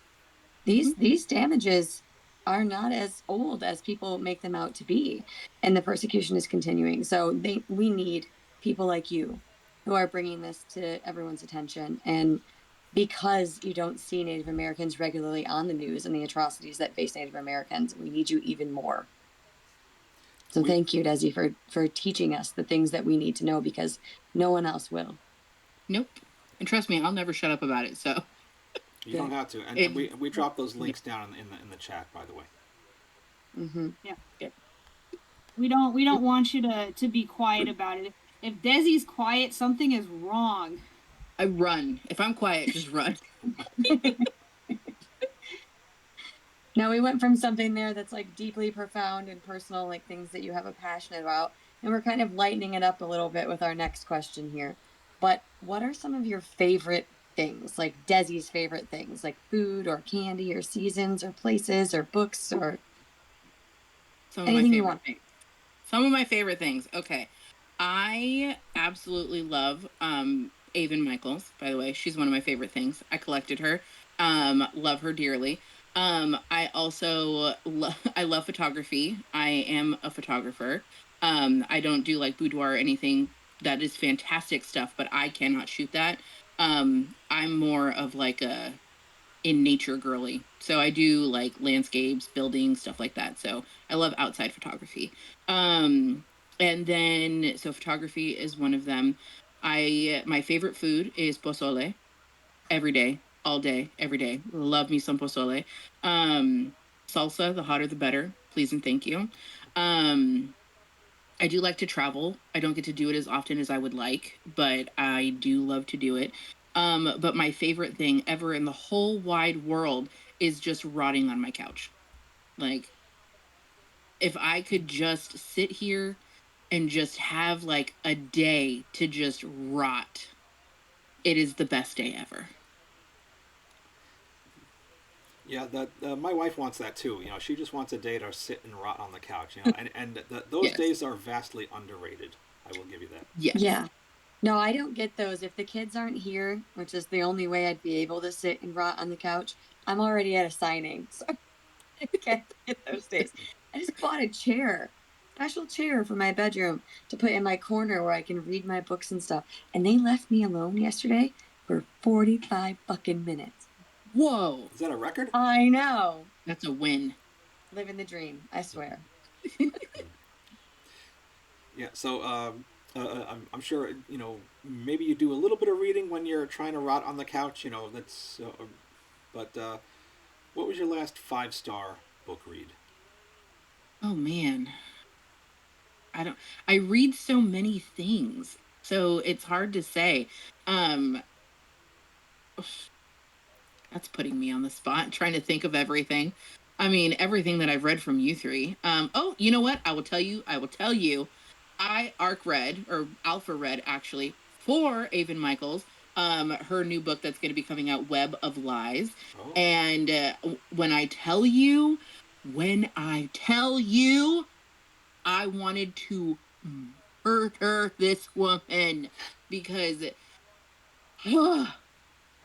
These damages are not as old as people make them out to be, and the persecution is continuing. So we need people like you who are bringing this to everyone's attention. And because you don't see Native Americans regularly on the news and the atrocities that face Native Americans, we need you even more. So thank you, Desie, for teaching us the things that we need to know, because no one else will. Nope. And trust me, I'll never shut up about it. So you don't have to. And we dropped those links down in the chat, by the way. Mm-hmm. Yeah. We don't want you to be quiet about it. If Desie's quiet, something is wrong. I run. If I'm quiet, just run. Now we went from something there that's like deeply profound and personal, like things that you have a passion about, and we're kind of lightening it up a little bit with our next question here. But what are some of your favorite things, like Desie's favorite things, like food or candy or seasons or places or books or anything you want? Some of my favorite things. Okay. I absolutely love Avon Michaels, by the way. She's one of my favorite things. I collected her. Love her dearly. I also I love photography. I am a photographer. I don't do like boudoir or anything. That is fantastic stuff, but I cannot shoot that. I'm more of like a in nature girly. So I do like landscapes, buildings, stuff like that. So I love outside photography. And then so photography is one of them. My favorite food is pozole. Every day, all day, every day. Love me some pozole. Salsa, the hotter the better. Please and thank you. I do like to travel. I don't get to do it as often as I would like, but I do love to do it. But my favorite thing ever in the whole wide world is just rotting on my couch. Like, if I could just sit here and just have like a day to just rot, it is the best day ever. Yeah, my wife wants that too. You know, she just wants a day to sit and rot on the couch. You know, and those Yes. days are vastly underrated. I will give you that. Yes. Yeah. No, I don't get those. If the kids aren't here, which is the only way I'd be able to sit and rot on the couch, I'm already at a signing. So I can't get those days. I just bought a chair, special chair for my bedroom to put in my corner where I can read my books and stuff. And they left me alone yesterday for 45 fucking minutes. Whoa. Is that a record? I know. That's a win. Living the dream, I swear. Yeah. So I'm sure you know maybe you do a little bit of reading when you're trying to rot on the couch. You know that's. But what was your last 5-star book read? Oh man. I read so many things. So it's hard to say. Um that's putting me on the spot, trying to think of everything. I mean, everything that I've read from you three. Oh, you know what? I will tell you. I arc read or alpha read actually for Avon Michaels, her new book that's going to be coming out, Web of Lies. Oh. And when I tell you, I wanted to murder this woman because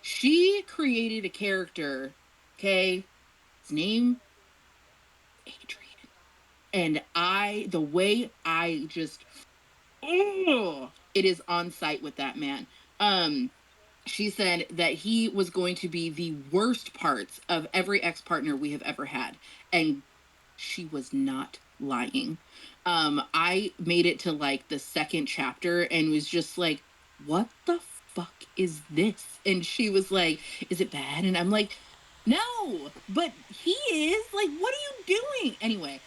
she created a character, okay? His name, Adrian. And the way I just, it is on site with that man. She said that he was going to be the worst parts of every ex-partner we have ever had. And she was not lying. I made it to like the second chapter and was just like, what the fuck is this? And she was like, is it bad? And I'm like, no, but he is. Like, what are you doing? Anyway,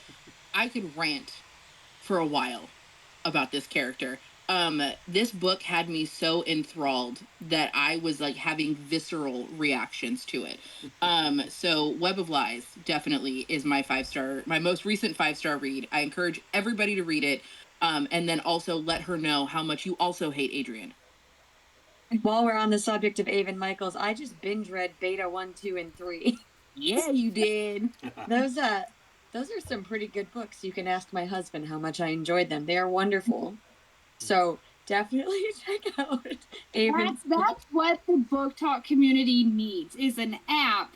I could rant for a while about this character. This book had me so enthralled that I was like having visceral reactions to it. So Web of Lies definitely is my most recent 5-star read. I encourage everybody to read it. And then also let her know how much you also hate Adrian. And while we're on the subject of Avon Michaels, I just binge read Beta 1, 2, and 3. Yeah, you did. Those are some pretty good books. You can ask my husband how much I enjoyed them. They are wonderful. So definitely check out Avon. That's what the book talk community needs, is an app.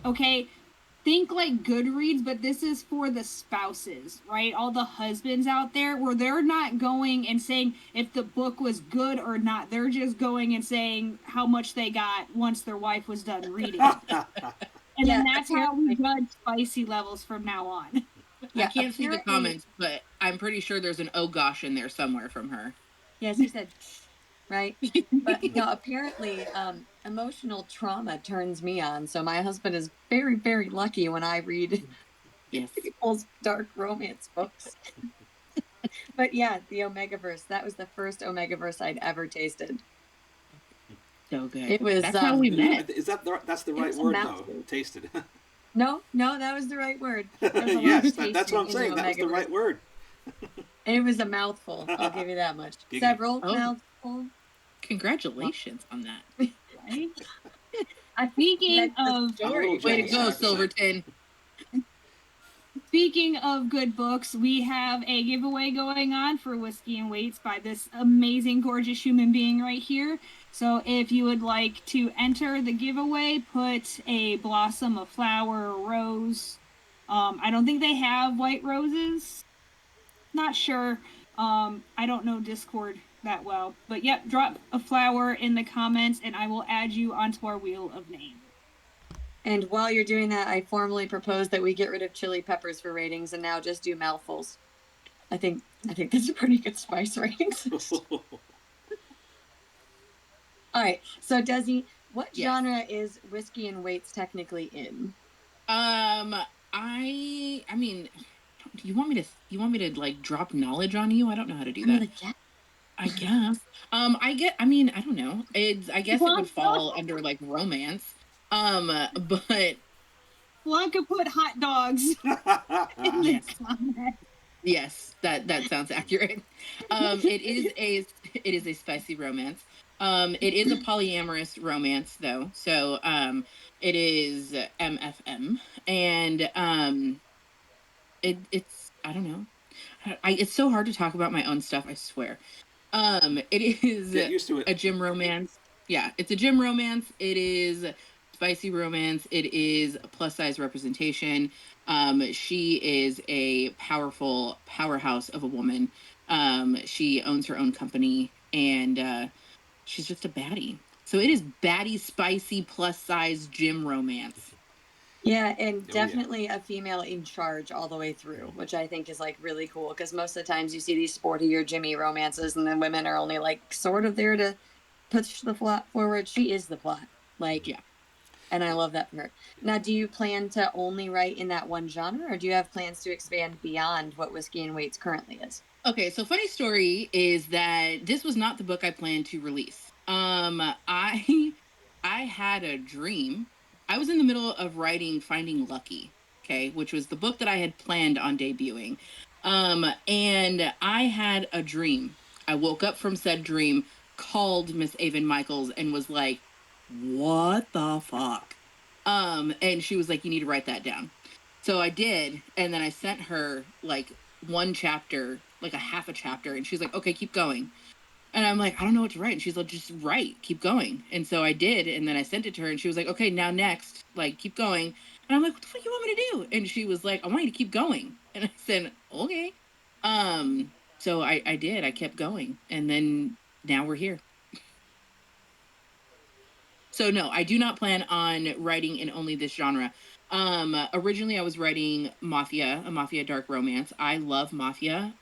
Okay, think like Goodreads, but this is for the spouses, right? All the husbands out there, where they're not going and saying if the book was good or not. They're just going and saying how much they got once their wife was done reading. And then that's how we judge spicy levels from now on. Yeah, I can't see the comments, but I'm pretty sure there's an oh gosh in there somewhere from her. Yes, he said, right? But no, apparently emotional trauma turns me on. So my husband is very, very lucky when I read people's dark romance books. But yeah, the Omegaverse, that was the first Omegaverse I'd ever tasted. So good. It was that's how we met. Is that's the right word though? Tasted. No, that was the right word. Yes, that's what I'm saying. That was the right word. It was a mouthful. I'll give you that much. Several mouthfuls. Congratulations on that. Right? Speaking of way to go, Silverton. Speaking of good books, we have a giveaway going on for Whiskey and Waits by this amazing, gorgeous human being right here. So if you would like to enter the giveaway, put a blossom, a flower, a rose. I don't think they have white roses. Not sure. I don't know Discord that well. But yep, drop a flower in the comments and I will add you onto our wheel of names. And while you're doing that, I formally propose that we get rid of chili peppers for ratings and now just do mouthfuls. I think that's a pretty good spice rating system. All right, so Desie, what genre is Whiskey and Waits technically in? I mean, you want me to like drop knowledge on you? I don't know how to do that. I guess. I don't know. I guess it would fall under like romance. But Blanca put hot dogs in the comment. Yes, that sounds accurate. It is a spicy romance. It is a polyamorous romance, though. So it is MFM, and it's I don't know. It's so hard to talk about my own stuff. I swear. It is Get used to it. a gym romance. Yeah, it's a gym romance. It is spicy romance. It is plus size representation. She is a powerful powerhouse of a woman. She owns her own company, and she's just a baddie. So it is baddie, spicy, plus size gym romance. Yeah, and Oh, yeah. definitely a female in charge all the way through, which I think is like really cool because most of the times you see these sportier Jimmy romances and then women are only like sort of there to push the plot forward. She is the plot. Like, Yeah. And I love that for her. Now, do you plan to only write in that one genre or do you have plans to expand beyond what Whiskey and Waits currently is? Okay, so funny story is that this was not the book I planned to release. I had a dream. I was in the middle of writing Finding Lucky, okay, which was the book that I had planned on debuting. And I had a dream. I woke up from said dream, called Miss Avon Michaels, and was like, "What the fuck?" And she was like, "You need to write that down." So I did, and then I sent her like one chapter, like a half a chapter, and she's like, "Okay, keep going." And I'm like, "I don't know what to write." And she's like, "Just write, keep going." And so I did, and then I sent it to her, and she was like, "Okay, now next, like keep going." And I'm like, "What the fuck you want me to do?" And she was like, "I want you to keep going." And I said, "Okay." So I did. I kept going, and then now we're here. So no, I do not plan on writing in only this genre. Originally I was writing Mafia, a Mafia dark romance. I love Mafia.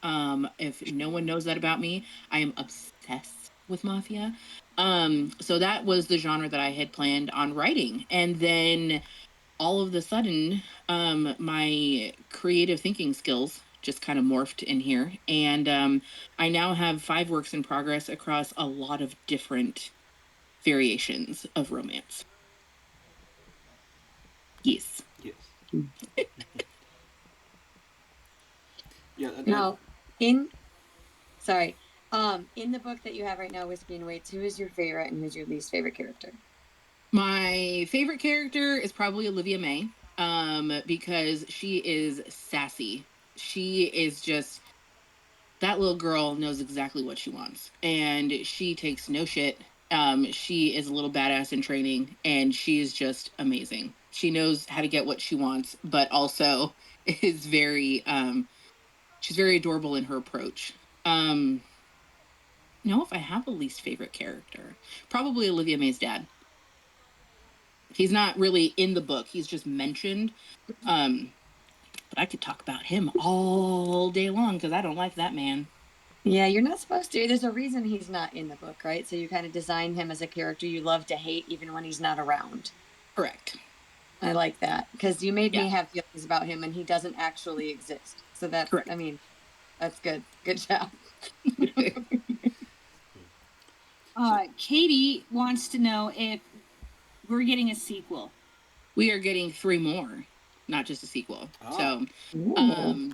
If no one knows that about me, I am obsessed with Mafia. So that was the genre that I had planned on writing. And then all of the sudden, my creative thinking skills just kind of morphed in here. And I now have 5 works in progress across a lot of different variations of romance. Yes. Yes. Yeah. Now, in the book that you have right now, Whiskey and Waits, who is your favorite and who's your least favorite character? My favorite character is probably Olivia May, because she is sassy. She is just that little girl knows exactly what she wants, and she takes no shit. She is a little badass in training, and she is just amazing. She knows how to get what she wants, but also is very she's very adorable in her approach. Know if I have a least favorite character. Probably Olivia May's dad. He's not really in the book. He's just mentioned. But I could talk about him all day long because I don't like that man. Yeah, you're not supposed to. There's a reason he's not in the book, right? So you kind of design him as a character you love to hate even when he's not around. Correct. I like that because you made Yeah. me have feelings about him and he doesn't actually exist. So that's, Correct. I mean, that's good. Good job. Katie wants to know if we're getting a sequel. We are getting 3 more, not just a sequel. Oh. So, Ooh.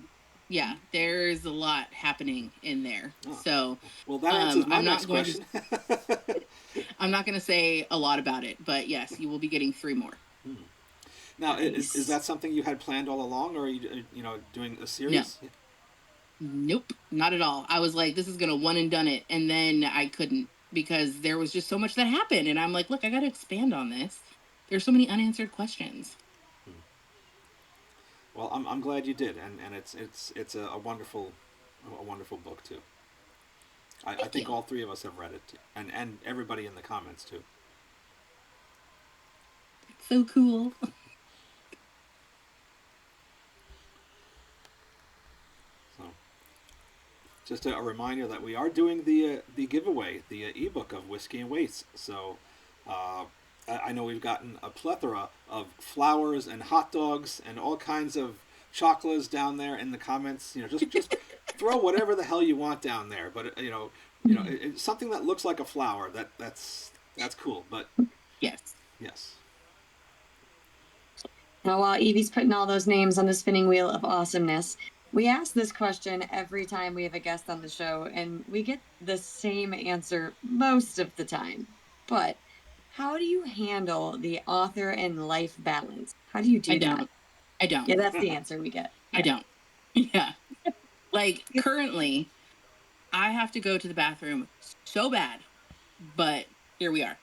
yeah, there's a lot happening in there. Oh. So, Well, that answers my I'm not next going question. I'm not going to say a lot about it, but yes, you will be getting 3 more. Now, Nice. is that something you had planned all along, or are you doing a series? No. Nope, not at all. I was like, this is gonna one and done it, and then I couldn't because there was just so much that happened, and I'm like, look, I got to expand on this. There's so many unanswered questions. Well, I'm glad you did, and it's a wonderful book too. I think you. all 3 of us have read it, too. And everybody in the comments too. So cool. So, just a reminder that we are doing the giveaway, the ebook of Whiskey and Waits. So, I know we've gotten a plethora of flowers and hot dogs and all kinds of chocolates down there in the comments. Just throw whatever the hell you want down there. But it's something that looks like a flower. That's cool. But Yes. yes. Now, while Evie's putting all those names on the spinning wheel of awesomeness, We ask this question every time we have a guest on the show, and we get the same answer most of the time. But how do you handle the author and life balance? How do you I do that? don't. I don't. Yeah, that's the answer we get. I Yeah. don't. Yeah. Like currently, I have to go to the bathroom so bad, but here we are.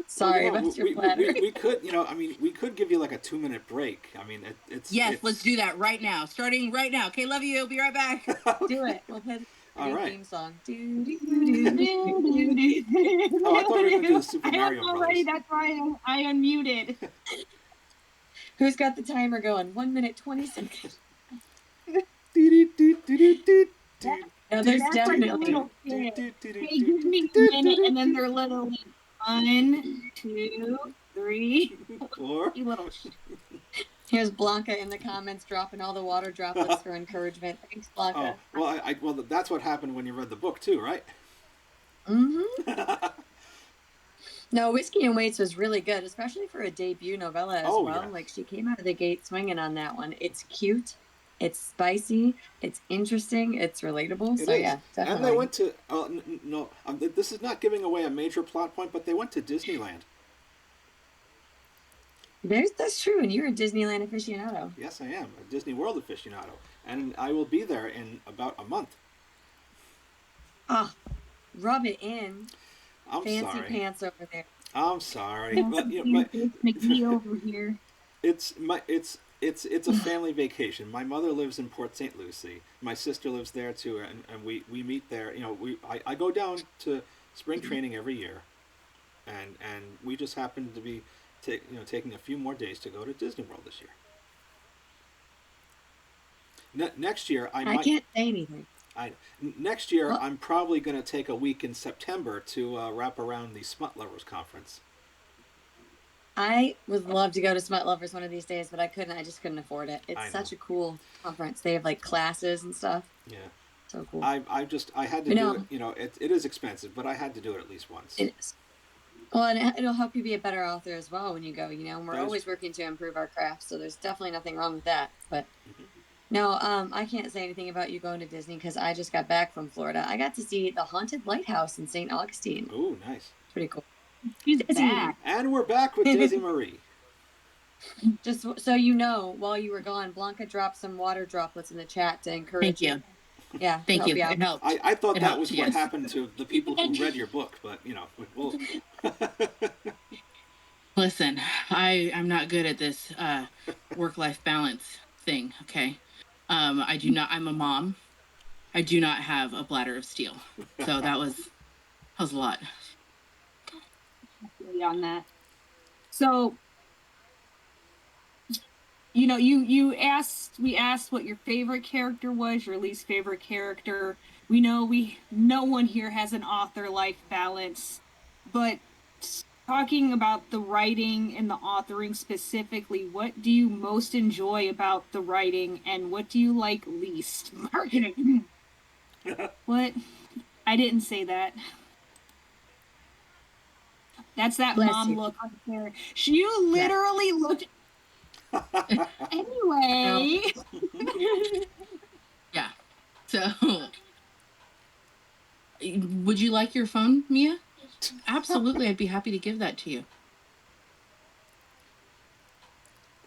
Sorry Well, about your platter. we could, I mean, we could give you like a 2-minute break. I mean, Yes, it's. let's do that right now. Starting right now. Okay, love you. Be right back. Do it. We'll play the All right. theme song. Do, do, do, do, do, do. Oh, I thought we were going to do the Super I was Mario already. Brothers. That's why I unmuted. Who's got the timer going? 1 minute, 20 seconds. No, there's That's like a definitely. little kid. Hey, give me a minute, and then they're literally 1, 2, 3. Or You little. Here's Blanca in the comments dropping all the water droplets for encouragement. Thanks, oh, Blanca. well, well, that's what happened when you read the book too, right? Mm-hmm. No, Whiskey and Waits was really good, especially for a debut novella as Oh, well. yeah. Like she came out of the gate swinging on that one. It's cute, it's spicy, it's interesting, it's relatable. It So is. yeah, definitely. And they went to no. This is not giving away a major plot point, but they went to Disneyland. That's true, and you're a Disneyland aficionado. Yes, I am a Disney World aficionado, and I will be there in about a month. Ah, rub it in. I'm Fancy sorry. pants over there. I'm sorry, but McGee over here. it's a family vacation. My mother lives in Port St. Lucie. My sister lives there too, and we meet there. I go down to spring training every year, and we just happen to be taking a few more days to go to Disney World this year. Next year I can't say anything. Next year Well, I'm probably going to take a week in September to wrap around the Smut Lovers Conference. I would love to go to Smut Lovers one of these days, but I couldn't. I just couldn't afford it. It's I know. such a cool conference. They have like classes and stuff. Yeah. So cool. I had to do it. It is expensive, but I had to do it at least once. It is. Well, and it'll help you be a better author as well when you go. And we're That is always working to improve our craft, so there's definitely nothing wrong with that. But no, I can't say anything about you going to Disney because I just got back from Florida. I got to see the Haunted Lighthouse in St. Augustine. Ooh, nice. Pretty cool. She's back. And we're back with Desie Marie. Just so you know, while you were gone, Blanca dropped some water droplets in the chat to encourage Thank you. Yeah, Thank you. You It helped. I thought It that helped, was what yes. happened to the people who read your book, but we'll. Listen, I'm not good at this work-life balance thing. Okay, I do not. I'm a mom. I do not have a bladder of steel. So that was a lot. On that. So, we asked what your favorite character was, your least favorite character. We know no one here has an author life balance, but talking about the writing and the authoring specifically, what do you most enjoy about the writing and what do you like least? Marketing. What? I didn't say that. That's that Bless mom you. look right there. You literally looked. Anyway. Yeah. So, would you like your phone, Mia? Absolutely, I'd be happy to give that to you.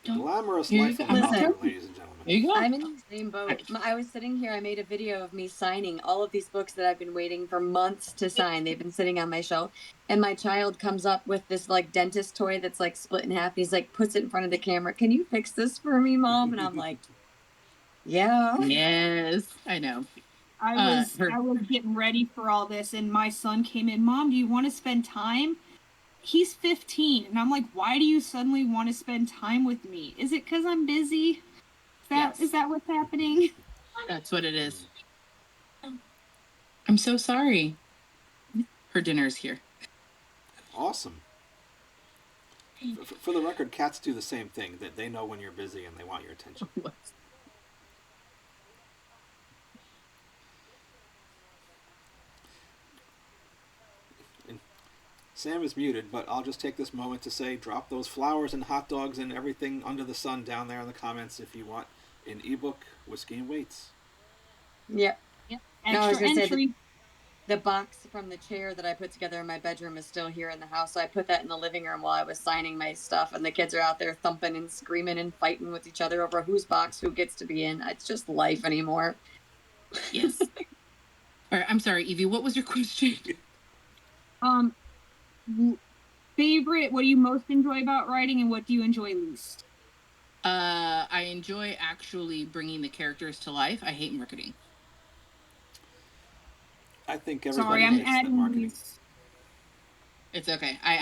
Glamorous Here you life of go. an author, Listen. ladies and gentlemen. There you go. I'm in the same boat. I was sitting here. I made a video of me signing all of these books that I've been waiting for months to sign. They've been sitting on my shelf. And my child comes up with this like dentist toy that's like split in half. And he's like, puts it in front of the camera. Can you fix this for me, Mom? And I'm like, yeah. Yes, I know. I was getting ready for all this, and my son came in. Mom, do you want to spend time? He's 15, and I'm like, why do you suddenly want to spend time with me? Is it because I'm busy? Is that what's happening? That's what it is. I'm so sorry. Her dinner's here. Awesome. For the record, cats do the same thing. That they know when you're busy and they want your attention. Sam is muted, but I'll just take this moment to say drop those flowers and hot dogs and everything under the sun down there in the comments if you want in ebook, Whiskey and Weights. Yep. Yep. No, I was Extra gonna say entry. the box from the chair that I put together in my bedroom is still here in the house. So I put that in the living room while I was signing my stuff, and the kids are out there thumping and screaming and fighting with each other over whose box who gets to be in. It's just life anymore. Yes. All right, I'm sorry, Evie. What was your question? Um, favorite. What do you most enjoy about writing, and what do you enjoy least? I enjoy actually bringing the characters to life. I hate marketing. I think Sorry, everybody I'm hates that adding marketing. these. It's okay. I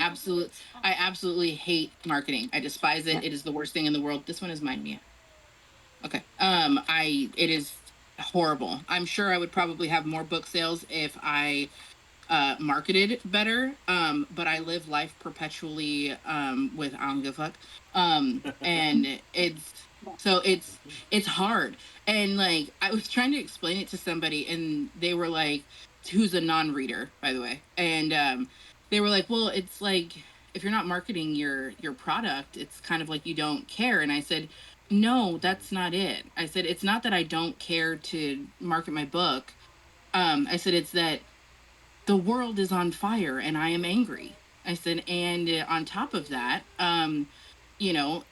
absolutely hate marketing. I despise it. Yeah. It is the worst thing in the world. This one is mine, Mia. Okay. It is horrible. I'm sure I would probably have more book sales if I marketed better. But I live life perpetually with I don't give a fuck. And it's hard. And like I was trying to explain it to somebody, and they were like, who's a non-reader, by the way, and they were like, well, it's like if you're not marketing your product, it's kind of like you don't care. And I said, no, that's not it. I said it's not that I don't care to market my book. I said it's that the world is on fire and I am angry. I said, and on top of that, you know,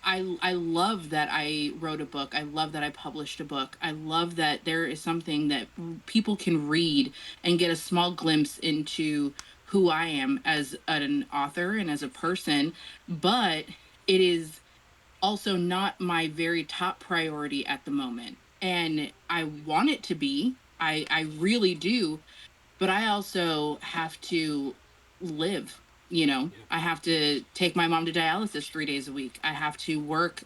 I love that I wrote a book. I love that I published a book. I love that there is something that people can read and get a small glimpse into who I am as an author and as a person. But it is also not my very top priority at the moment. And I want it to be. I really do, but I also have to live. Yeah. I have to take my mom to dialysis 3 days a week. I have to work,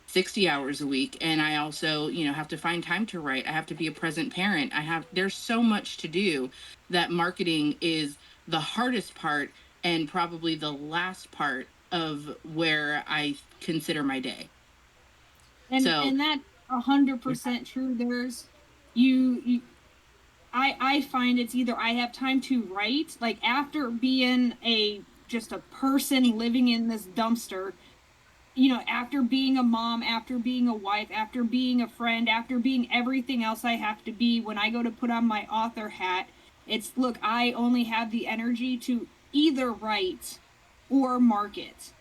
60 hours a week. And I also, have to find time to write. I have to be a present parent. There's so much to do that marketing is the hardest part and probably the last part of where I consider my day. So, And that's 100% true. There's you I find it's either I have time to write, like after being just a person living in this dumpster, after being a mom, after being a wife, after being a friend, after being everything else I have to be, when I go to put on my author hat, it's look, I only have the energy to either write or market.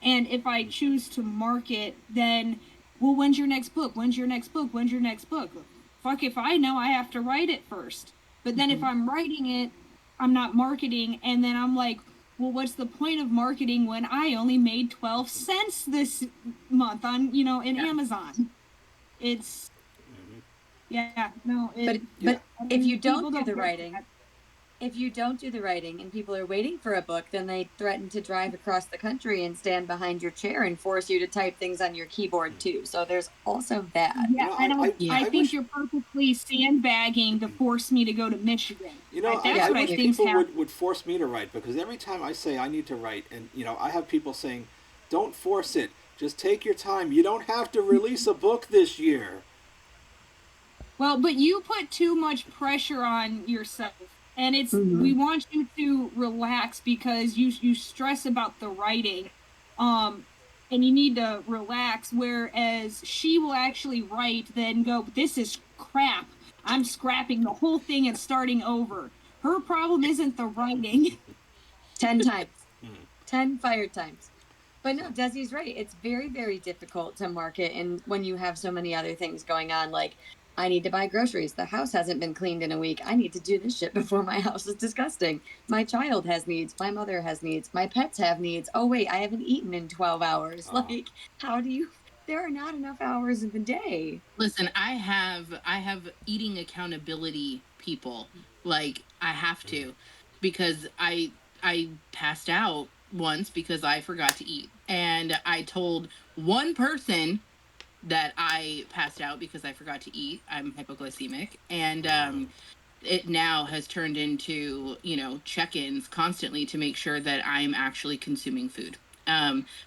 And if I choose to market, then, well, when's your next book? When's your next book? When's your next book? Fuck if I know, I have to write it first. But then if I'm writing it, I'm not marketing. And then I'm like, well, what's the point of marketing when I only made 12 cents this month on, in Amazon? It's, yeah, no. But if you people don't do the get writing, that. if you don't do the writing and people are waiting for a book, then they threaten to drive across the country and stand behind your chair and force you to type things on your keyboard too. So there's also that. Yeah, I think wish, you're purposely sandbagging to force me to go to Michigan. That's I what I wish think's people happening. would force me to write, because every time I say I need to write, and I have people saying, don't force it, just take your time. You don't have to release a book this year. Well, but you put too much pressure on yourself. And Mm-hmm. we want you to relax because you stress about the writing. And you need to relax, whereas she will actually write, then go, this is crap. I'm scrapping the whole thing and starting over. Her problem isn't the writing. 10 times. Hmm. 10 fire times. But no, Desie's right. It's very, very difficult to market. And when you have so many other things going on, like I need to buy groceries. The house hasn't been cleaned in a week. I need to do this shit before my house is disgusting. My child has needs. My mother has needs. My pets have needs. Oh, wait, I haven't eaten in 12 hours. Like, how do you? There are not enough hours in the day. listen, I have eating accountability people. Like I have to, because I passed out once because I forgot to eat. And I told one person that I passed out because I forgot to eat. I'm hypoglycemic. And it now has turned into, check-ins constantly to make sure that I'm actually consuming food.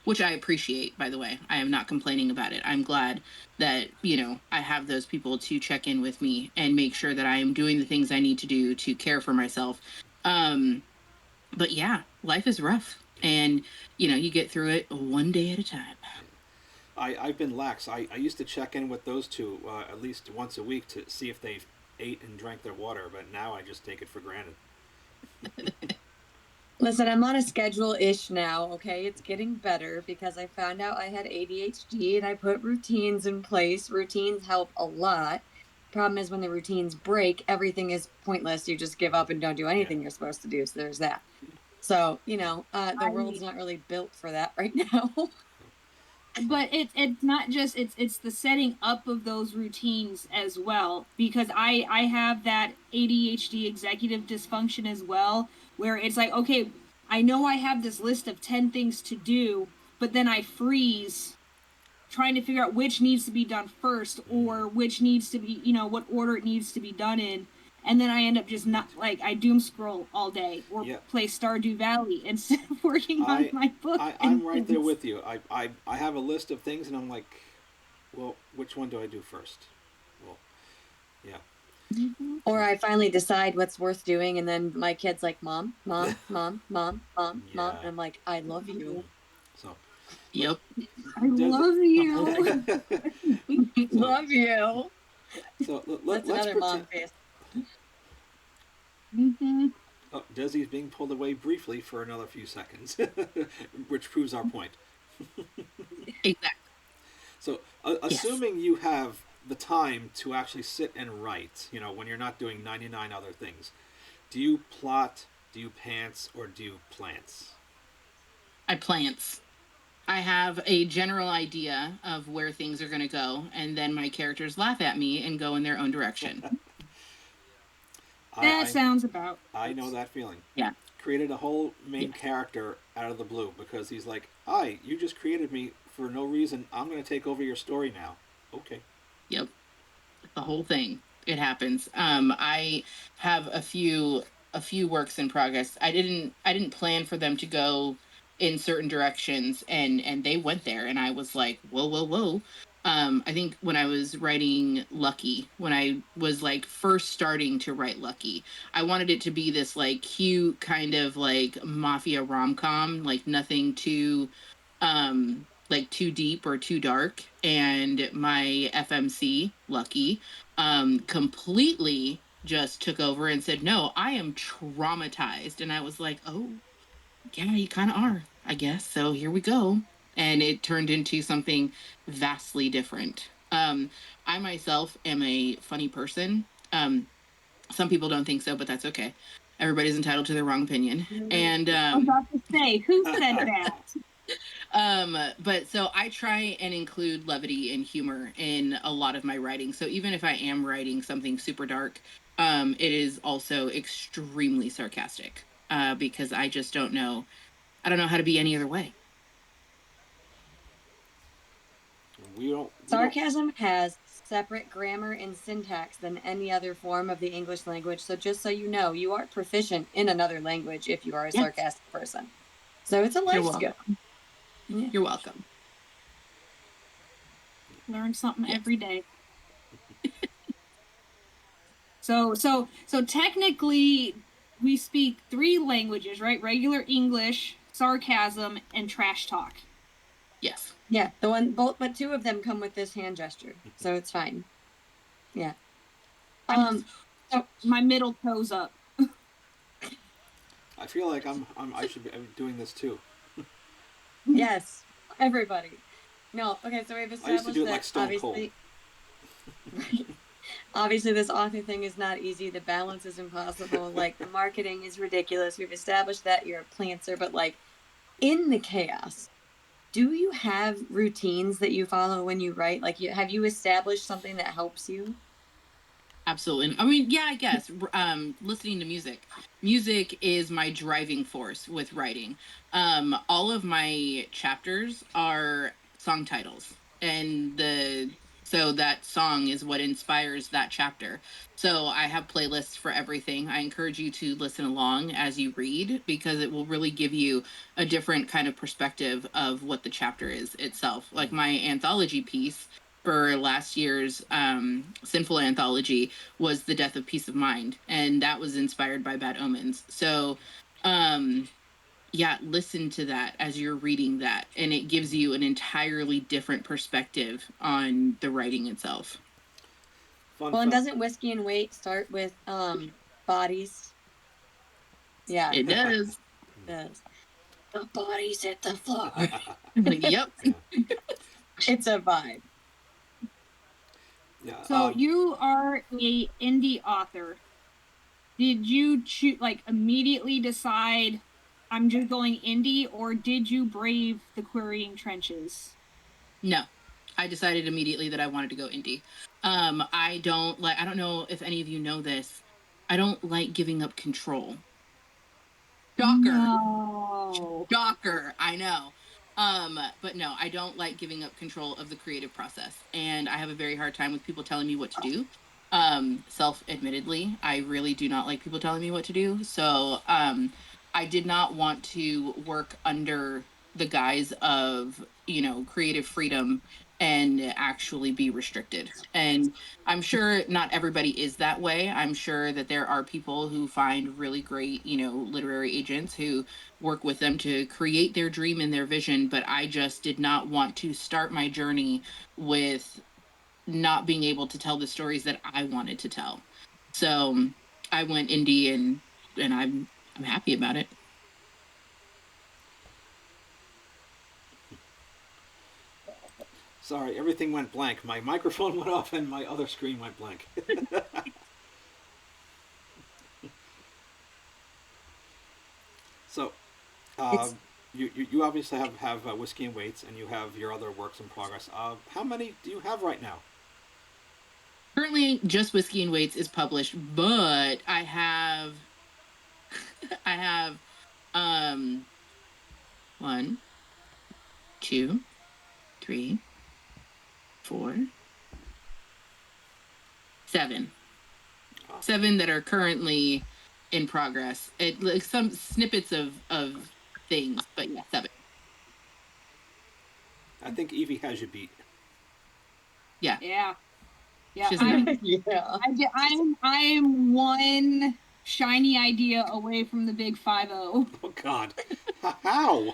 Which I appreciate, by the way. I am not complaining about it. I'm glad that, I have those people to check in with me and make sure that I am doing the things I need to do to care for myself. But yeah, life is rough. And, you get through it one day at a time. I've been lax. I used to check in with those two at least once a week to see if they ate and drank their water, but now I just take it for granted. Listen, I'm on a schedule-ish now, okay? It's getting better because I found out I had ADHD and I put routines in place. Routines help a lot. Problem is when the routines break, everything is pointless. You just give up and don't do anything you're supposed to do. So there's that. So, the world's not really built for that right now. But it's not just it's the setting up of those routines as well, because I have that ADHD executive dysfunction as well, where it's like, okay, I know I have this list of 10 things to do, but then I freeze trying to figure out which needs to be done first, or which needs to be, what order it needs to be done in. And then I end up just not, like, I doom scroll all day or play Stardew Valley instead of working on my book. I'm right there with you. I have a list of things, and I'm like, well, which one do I do first? Well, yeah. Or I finally decide what's worth doing, and then my kid's like, Mom, Mom, Mom, Mom, Mom, Mom. And I'm like, I love you. So, yep. I love you. Love you. So That's another mom face. Oh, Desie's being pulled away briefly for another few seconds, which proves our point. Exactly. So, assuming you have the time to actually sit and write, when you're not doing 99 other things, do you plot, do you pants, or do you plants? I plants. I have a general idea of where things are going to go, and then my characters laugh at me and go in their own direction. That sounds about. I know that feeling. Yeah. Created a whole main character out of the blue because he's like, "Hi, you just created me for no reason. I'm going to take over your story now." Okay. Yep. The whole thing. It happens. I have a few works in progress. I didn't plan for them to go in certain directions, and they went there, and I was like, whoa, whoa, whoa. I think when I was writing Lucky, when I was like first starting to write Lucky, I wanted it to be this like cute kind of like mafia rom-com, like nothing too like too deep or too dark. And my FMC, Lucky, completely just took over and said, no, I am traumatized. And I was like, oh, yeah, you kind of are, I guess. So here we go. And it turned into something vastly different. I myself am a funny person. Some people don't think so, but that's okay. Everybody's entitled to their wrong opinion. And I was about to say, who said that? But so I try and include levity and humor in a lot of my writing. So even if I am writing something super dark, it is also extremely sarcastic, because I just don't know. I don't know how to be any other way. Sarcasm has separate grammar and syntax than any other form of the English language. So just so you know, you are proficient in another language if you are a sarcastic person. So it's a life skill. Yeah. You're welcome. Learn something every day. So technically we speak 3 languages, right? Regular English, sarcasm, and trash talk. Yes. Yeah, but 2 of them come with this hand gesture, so it's fine. Yeah. So my middle toes up. I feel like I should be doing this too. Yes, everybody. No, okay, so we've established I used to do it that like Stone obviously. Obviously, this author thing is not easy. The balance is impossible. Like, the marketing is ridiculous. We've established that you're a plantser, but like, in the chaos, do you have routines that you follow when you write? Like, have you established something that helps you? Absolutely. I mean, yeah, I guess. Listening to music. Music is my driving force with writing. All of my chapters are song titles, and so that song is what inspires that chapter. So I have playlists for everything. I encourage you to listen along as you read, because it will really give you a different kind of perspective of what the chapter is itself. Like my anthology piece for last year's Sinful Anthology was The Death of Peace of Mind, and that was inspired by Bad Omens. So listen to that as you're reading that, and it gives you an entirely different perspective on the writing itself. Well, and doesn't Whiskey and Wait start with bodies? Yeah, It does. it does. The bodies hit the floor. Yep. It's a vibe. Yeah. So you are a indie author. Did you immediately decide I'm just going indie, or did you brave the querying trenches? No, I decided immediately that I wanted to go indie. I don't know if any of you know this. I don't like giving up control. Shocker. No. Shocker, I know. But no, I don't like giving up control of the creative process. And I have a very hard time with people telling me what to do. Self-admittedly, I really do not like people telling me what to do. So I did not want to work under the guise of, creative freedom and actually be restricted. And I'm sure not everybody is that way. I'm sure that there are people who find really great, literary agents who work with them to create their dream and their vision. But I just did not want to start my journey with not being able to tell the stories that I wanted to tell. So I went indie, and I'm happy about it. Sorry, everything went blank. My microphone went off and my other screen went blank. So, you obviously have Whiskey and Waits, and you have your other works in progress. How many do you have right now? Currently, just Whiskey and Waits is published, but I have I have 1, 2, 3, 4, 7. 7 that are currently in progress. It like some snippets of things, but yeah, 7. I think Evie has you beat. Yeah. Yeah. Yeah. I'm one shiny idea away from the big 5-0. Oh God, how?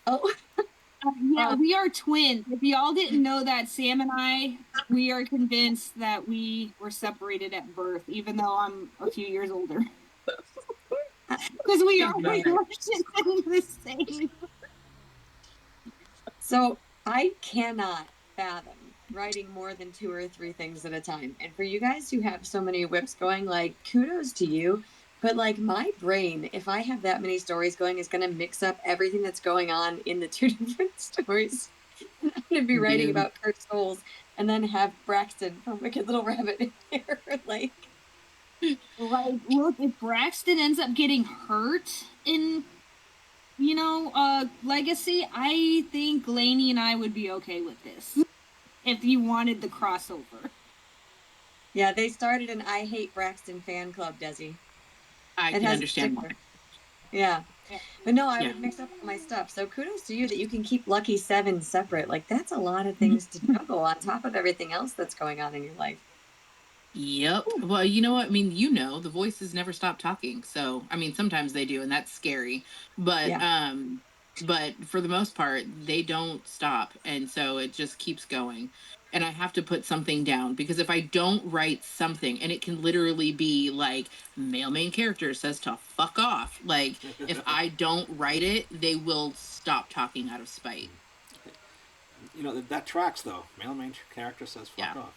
Oh. Yeah, we are twins. If y'all didn't know that, Sam and I, we are convinced that we were separated at birth, even though I'm a few years older. Because we are the same. So I cannot fathom writing more than 2 or 3 things at a time. And for you guys who have so many whips going, like, kudos to you. But like my brain, if I have that many stories going, is going to mix up everything that's going on in the 2 different stories. I'm going to be writing about Kurt Scholes and then have Braxton from Wicked Little Rabbit in there. Like, look, if Braxton ends up getting hurt in, Legacy, I think Lainey and I would be okay with this. If you wanted the crossover. Yeah, they started an I Hate Braxton fan club, Desie. I can understand more. Yeah. But no, I would mix up all my stuff. So kudos to you that you can keep Lucky 7 separate. Like, that's a lot of things to juggle on top of everything else that's going on in your life. Yep. Well, you know what? I mean, the voices never stop talking. So, I mean, sometimes they do, and that's scary. But but for the most part, they don't stop, and so it just keeps going. And I have to put something down, because if I don't write something, and it can literally be like male main character says to fuck off. Like, if I don't write it, they will stop talking out of spite. That tracks though. Male main character says fuck off.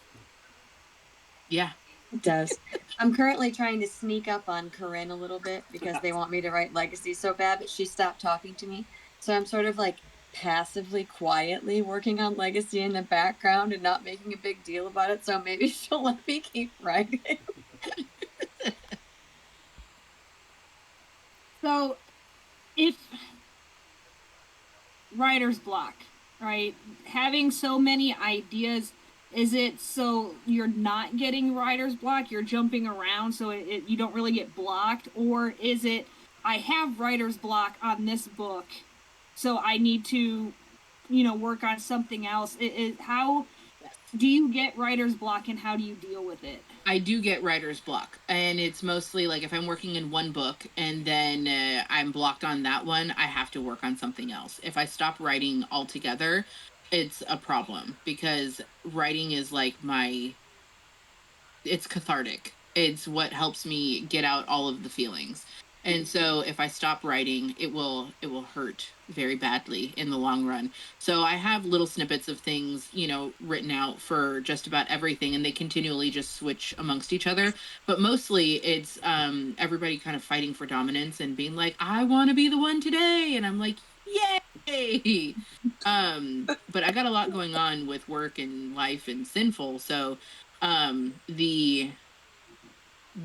Yeah. It does. I'm currently trying to sneak up on Corinne a little bit because they want me to write Legacy so bad, but she stopped talking to me. So I'm sort of like passively, quietly working on Legacy in the background and not making a big deal about it. So maybe she'll let me keep writing. So, if writer's block, right? Having so many ideas, is it so you're not getting writer's block, you're jumping around so you don't really get blocked? Or is it, I have writer's block on this book, so I need to, work on something else? How do you get writer's block, and how do you deal with it? I do get writer's block, and it's mostly like if I'm working in one book and then I'm blocked on that one, I have to work on something else. If I stop writing altogether, it's a problem because writing is like it's cathartic. It's what helps me get out all of the feelings. And so if I stop writing, it will hurt very badly in the long run. So I have little snippets of things, written out for just about everything, and they continually just switch amongst each other. But mostly it's everybody kind of fighting for dominance and being like, I want to be the one today. And I'm like, yay. But I got a lot going on with work and life and sinful. So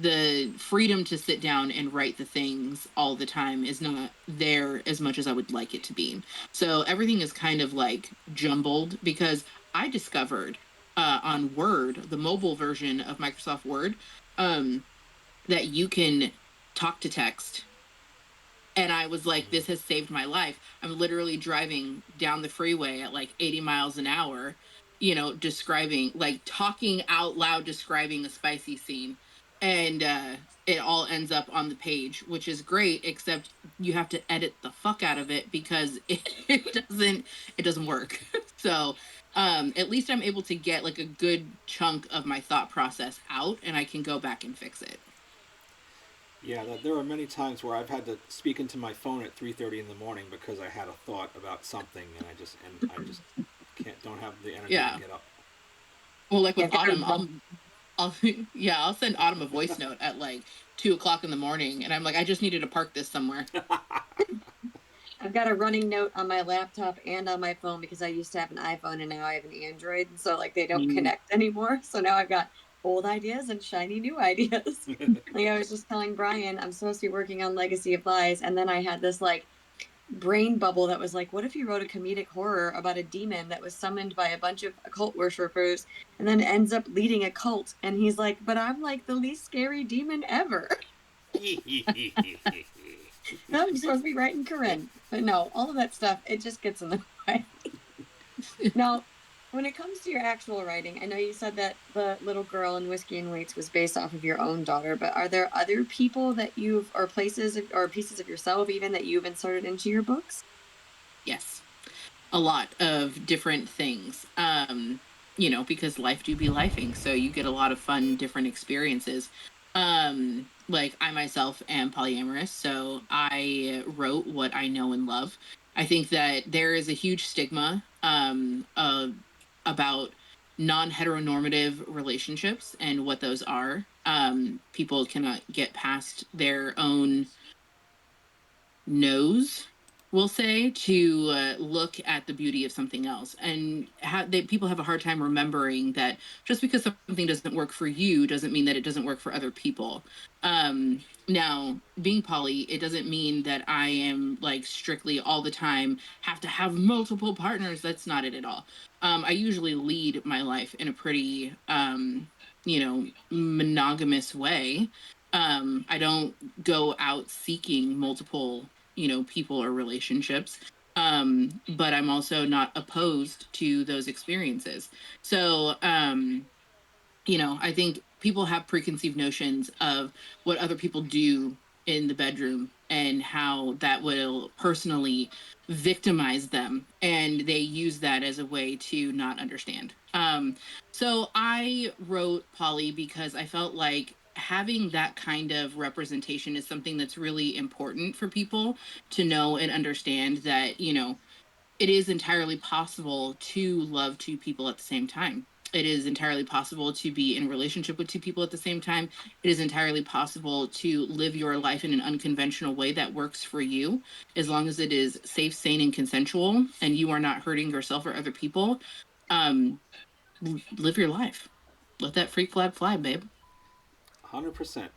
the freedom to sit down and write the things all the time is not there as much as I would like it to be. So everything is kind of like jumbled because I discovered on Word, the mobile version of Microsoft Word, that you can talk to text. And I was like, this has saved my life. I'm literally driving down the freeway at like 80 miles an hour, describing, like talking out loud, describing a spicy scene. And it all ends up on the page, which is great, except you have to edit the fuck out of it because it doesn't work. So at least I'm able to get like a good chunk of my thought process out and I can go back and fix it. Yeah, there are many times where I've had to speak into my phone at 3:30 in the morning because I had a thought about something, and I just don't have the energy Yeah. to get up. Well, like with Yeah, Autumn, I'll send Autumn a voice note at like 2 o'clock in the morning, and I'm like, I just needed to park this somewhere. I've got a running note on my laptop and on my phone because I used to have an iPhone and now I have an Android. So like they don't connect anymore. So now I've got old ideas and shiny new ideas. Like I was just telling Brian, I'm supposed to be working on Legacy of Lies, and then I had this like brain bubble that was like, what if you wrote a comedic horror about a demon that was summoned by a bunch of occult worshippers and then ends up leading a cult? And he's like, but I'm like the least scary demon ever. No, I'm supposed to be writing Corinne. But no, all of that stuff, it just gets in the way. Now, when it comes to your actual writing, I know you said that the little girl in Whiskey and Waits was based off of your own daughter, but are there other people that or places or pieces of yourself even that you've inserted into your books? Yes, a lot of different things. Because life do be lifing, so you get a lot of fun, different experiences. Like I myself am polyamorous, so I wrote what I know and love. I think that there is a huge stigma about non-heteronormative relationships and what those are. People cannot get past their own nose, we'll say, to look at the beauty of something else, and people have a hard time remembering that just because something doesn't work for you doesn't mean that it doesn't work for other people. Now, being poly, it doesn't mean that I am like strictly all the time have to have multiple partners. That's not it at all. I usually lead my life in a pretty monogamous way. I don't go out seeking multiple people or relationships. But I'm also not opposed to those experiences. So I think people have preconceived notions of what other people do in the bedroom and how that will personally victimize them. And they use that as a way to not understand. So I wrote Polly because I felt like having that kind of representation is something that's really important for people to know and understand that, it is entirely possible to love two people at the same time. It is entirely possible to be in a relationship with two people at the same time. It is entirely possible to live your life in an unconventional way that works for you, as long as it is safe, sane, and consensual, and you are not hurting yourself or other people. Um, Live your life. Let that freak flag fly, babe. 100%.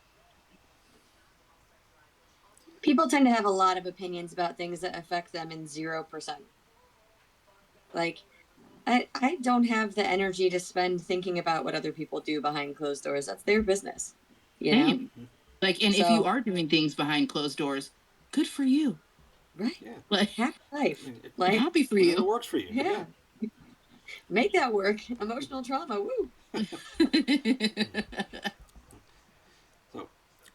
People tend to have a lot of opinions about things that affect them in 0%. Like, I don't have the energy to spend thinking about what other people do behind closed doors. That's their business, you know? Same. Like, and if you So, are doing things behind closed doors, good for you. right. Yeah. Like, Happy I life. mean, Like, happy for whatever you. works for you. yeah. Make that work. Emotional trauma. Woo. So,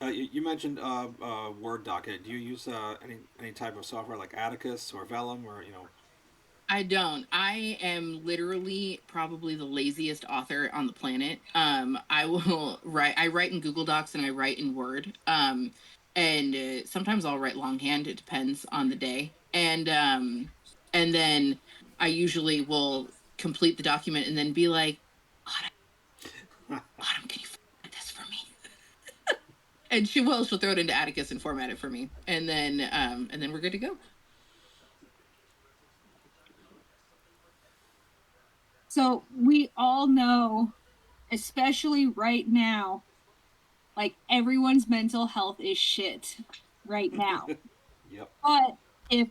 you mentioned Word docket. Do you use any type of software like Atticus or Vellum or I don't. I am literally probably the laziest author on the planet. I will write. I write in Google Docs and I write in Word. And sometimes I'll write longhand. It depends on the day. And then I usually will complete the document and then be like, Autumn, can you format this for me? And she will. She'll throw it into Atticus and format it for me, and then we're good to go. So we all know, especially right now, like everyone's mental health is shit right now. Yep. But if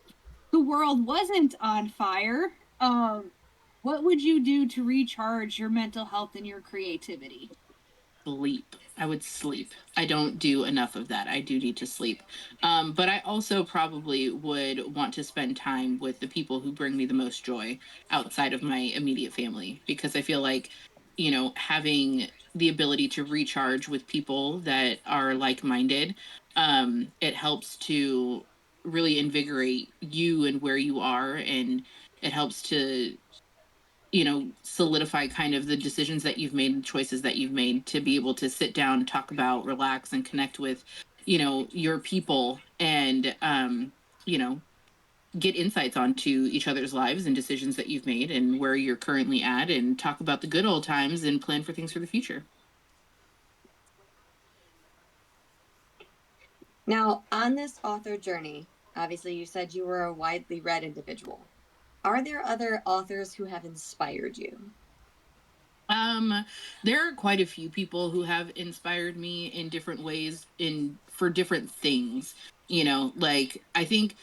the world wasn't on fire, what would you do to recharge your mental health and your creativity? Sleep. I would sleep. I don't do enough of that. I do need to sleep. But I also probably would want to spend time with the people who bring me the most joy outside of my immediate family, because I feel like, having the ability to recharge with people that are like-minded, it helps to really invigorate you and where you are, and it helps to solidify kind of the decisions that you've made and choices that you've made, to be able to sit down, talk about, relax, and connect with, your people, and, you know, get insights onto each other's lives and decisions that you've made and where you're currently at, and talk about the good old times and plan for things for the future. Now, on this author journey, obviously you said you were a widely read individual. Are there other authors who have inspired you? There are quite a few people who have inspired me in different ways, in for different things. Like, I think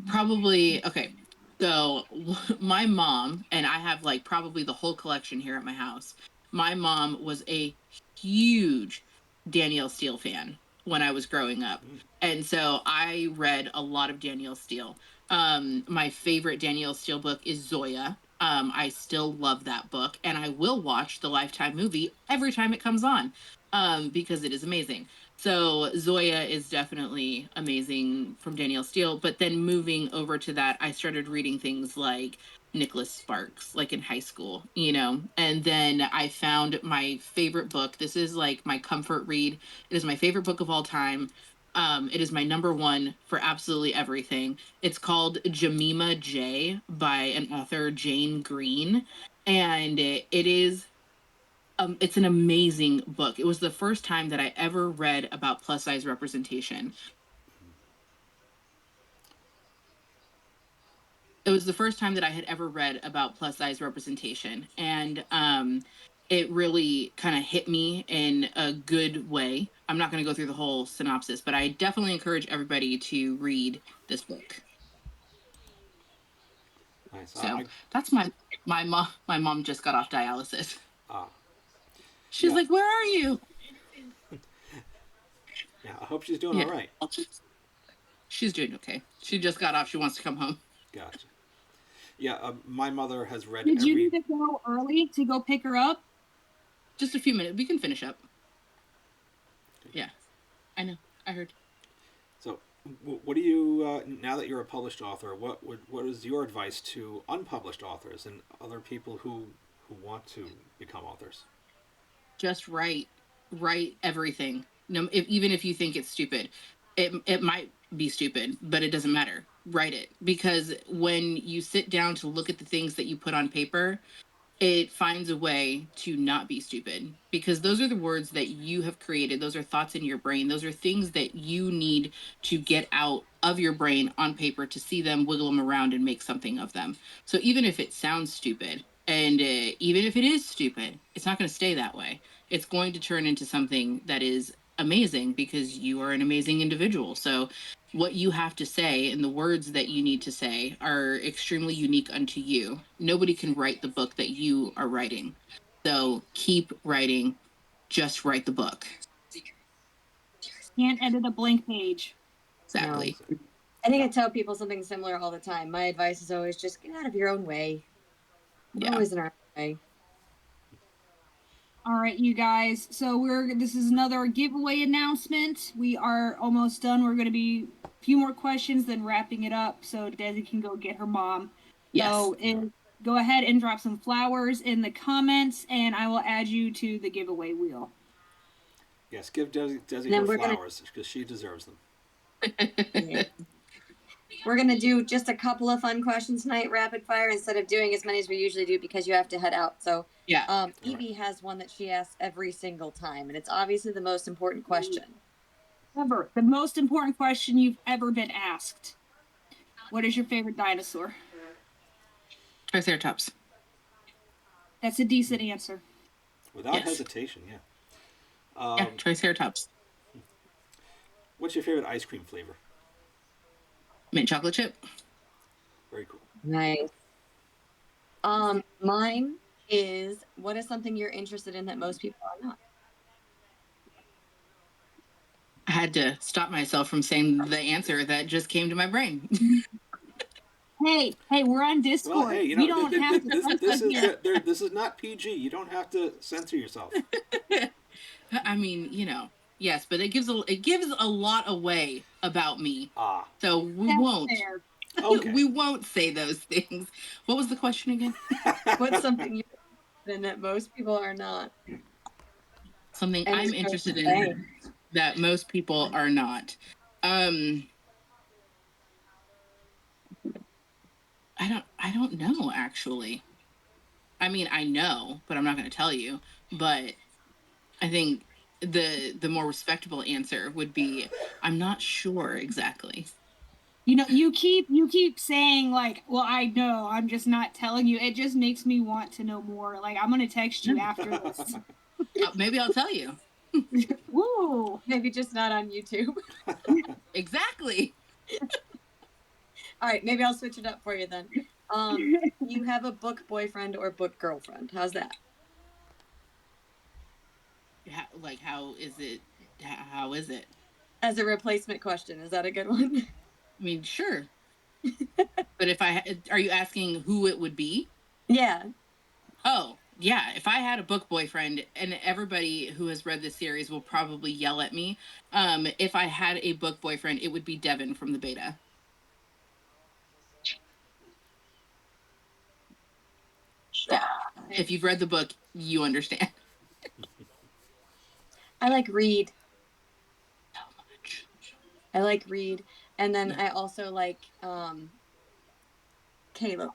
probably, okay. So my mom, and I have like probably the whole collection here at my house. My mom was a huge Danielle Steele fan when I was growing up. And so I read a lot of Danielle Steele. My favorite Danielle Steele book is Zoya. I still love that book, and I will watch the Lifetime movie every time it comes on, because it is amazing. So Zoya is definitely amazing from Danielle Steele. But then moving over to that, I started reading things like Nicholas Sparks, like in high school. And then I found my favorite book. This is like my comfort read. It is my favorite book of all time. It is my number one for absolutely everything. It's called Jemima J by an author, Jane Green. And it's an amazing book. It was the first time that I ever read about plus size representation. It was the first time that I had ever read about plus size representation. And it really kind of hit me in a good way. I'm not going to go through the whole synopsis, but I definitely encourage everybody to read this book. Nice. So that's my mom. My mom just got off dialysis. She's Yeah. like, "Where are you?" Yeah. I hope she's doing all right. She's doing okay. She just got off. She wants to come home. Gotcha. Yeah. My mother has read Did you every. need to go early to go pick her up? Just a few minutes. We can finish up. Yeah, I know. I heard. So, what do you now that you're a published author? What is your advice to unpublished authors and other people who want to become authors? Just write everything. No, even if you think it's stupid, it might be stupid, but it doesn't matter. Write it, because when you sit down to look at the things that you put on paper, it finds a way to not be stupid, because those are the words that you have created. Those are thoughts in your brain. Those are things that you need to get out of your brain on paper, to see them, wiggle them around, and make something of them. So even if it sounds stupid, and even if it is stupid, it's not going to stay that way. It's going to turn into something that is amazing, because you are an amazing individual. So what you have to say and the words that you need to say are extremely unique unto you. Nobody can write the book that you are writing. So keep writing, just write the book. Can't edit a blank page. Exactly. No. I think I tell people something similar all the time. My advice is always just get out of your own way. We're Yeah. always in our Okay. All right, you guys. So this is another giveaway announcement. We are almost done. We're going to be a few more questions, then wrapping it up so Desi can go get her mom. Yes. So go ahead and drop some flowers in the comments, and I will add you to the giveaway wheel. Yes, give Desi Then her we're gonna- flowers because she deserves them. Yeah. We're gonna do just a couple of fun questions tonight, rapid fire, instead of doing as many as we usually do because you have to head out. So Yeah. Evie has one that she asks every single time, and it's obviously the most important question. Ever. The most important question you've ever been asked. What is your favorite dinosaur? Triceratops. That's a decent answer. Without Yes. hesitation, yeah. Yeah, Triceratops. What's your favorite ice cream flavor? Mint chocolate chip. Very cool. Nice. Mine is, what is something you're interested in that most people are not? I had to stop myself from saying the answer that just came to my brain. Hey, we're on Discord. Well, hey, you we know, don't have to. this is not PG. You don't have to censor yourself. I mean, yes, but it gives a lot away about me. So we That's won't. fair. Okay. We won't say those things. What was the question again? What's something you're interested in that most people are not? Something And I'm interested in that most people are not. I don't know, actually. I mean, I know, but I'm not going to tell you. But I think the more respectable answer would be, I'm not sure exactly. You keep saying like, well, I know, I'm just not telling you. It just makes me want to know more. Like, I'm gonna text you after this. Maybe I'll tell you. Woo! Maybe just not on YouTube. Exactly. All right, maybe I'll switch it up for you then. You have a book boyfriend or book girlfriend? How's that? Like, how is it? How is it? As a replacement question, is that a good one? I mean, sure. But are you asking who it would be? Yeah. Oh, yeah. If I had a book boyfriend, and everybody who has read this series will probably yell at me. If I had a book boyfriend, it would be Devin from the beta. Yeah. If you've read the book, you understand. I like Reed. So much. I like Reed. And then Yeah. I also like Caleb.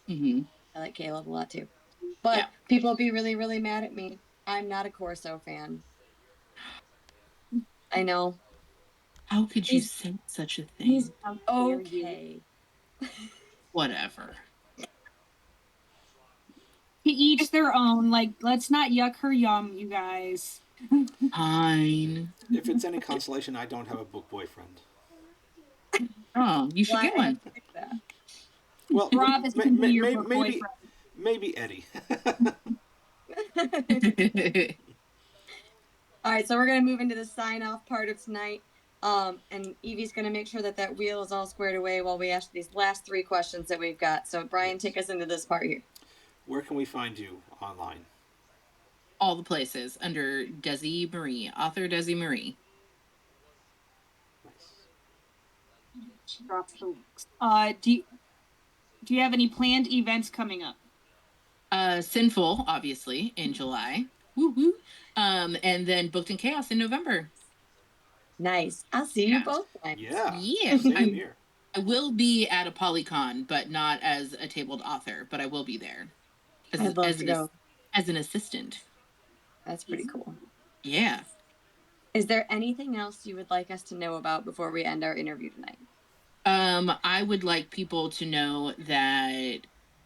Mm-hmm. I like Caleb a lot too. But Yeah. people will be really, really mad at me. I'm not a Corso fan. I know. How could you say such a thing? Okay. Whatever. To each their own. Like, let's not yuck her yum, you guys. Fine. If it's any consolation, I don't have a book boyfriend. Oh, you should get one. Well, Rob is gonna be your book maybe Eddie. All right, so we're gonna move into the sign-off part of tonight. And Evie's gonna make sure that wheel is all squared away while we ask these last three questions that we've got. So Brian, take us into this part here. Where can we find you online? All the places under Desie Marie, author Desie Marie. Drop the links. Do you have any planned events coming up? Sinful, obviously, in July. Woo-hoo. And then Booked in Chaos in November. Nice. I'll see you both times. Yeah. Yeah. Same here. I will be at a Polycon, but not as a tabled author, but I will be there. I'd love to go. As an assistant. That's pretty cool. Yeah. Is there anything else you would like us to know about before we end our interview tonight? I would like people to know that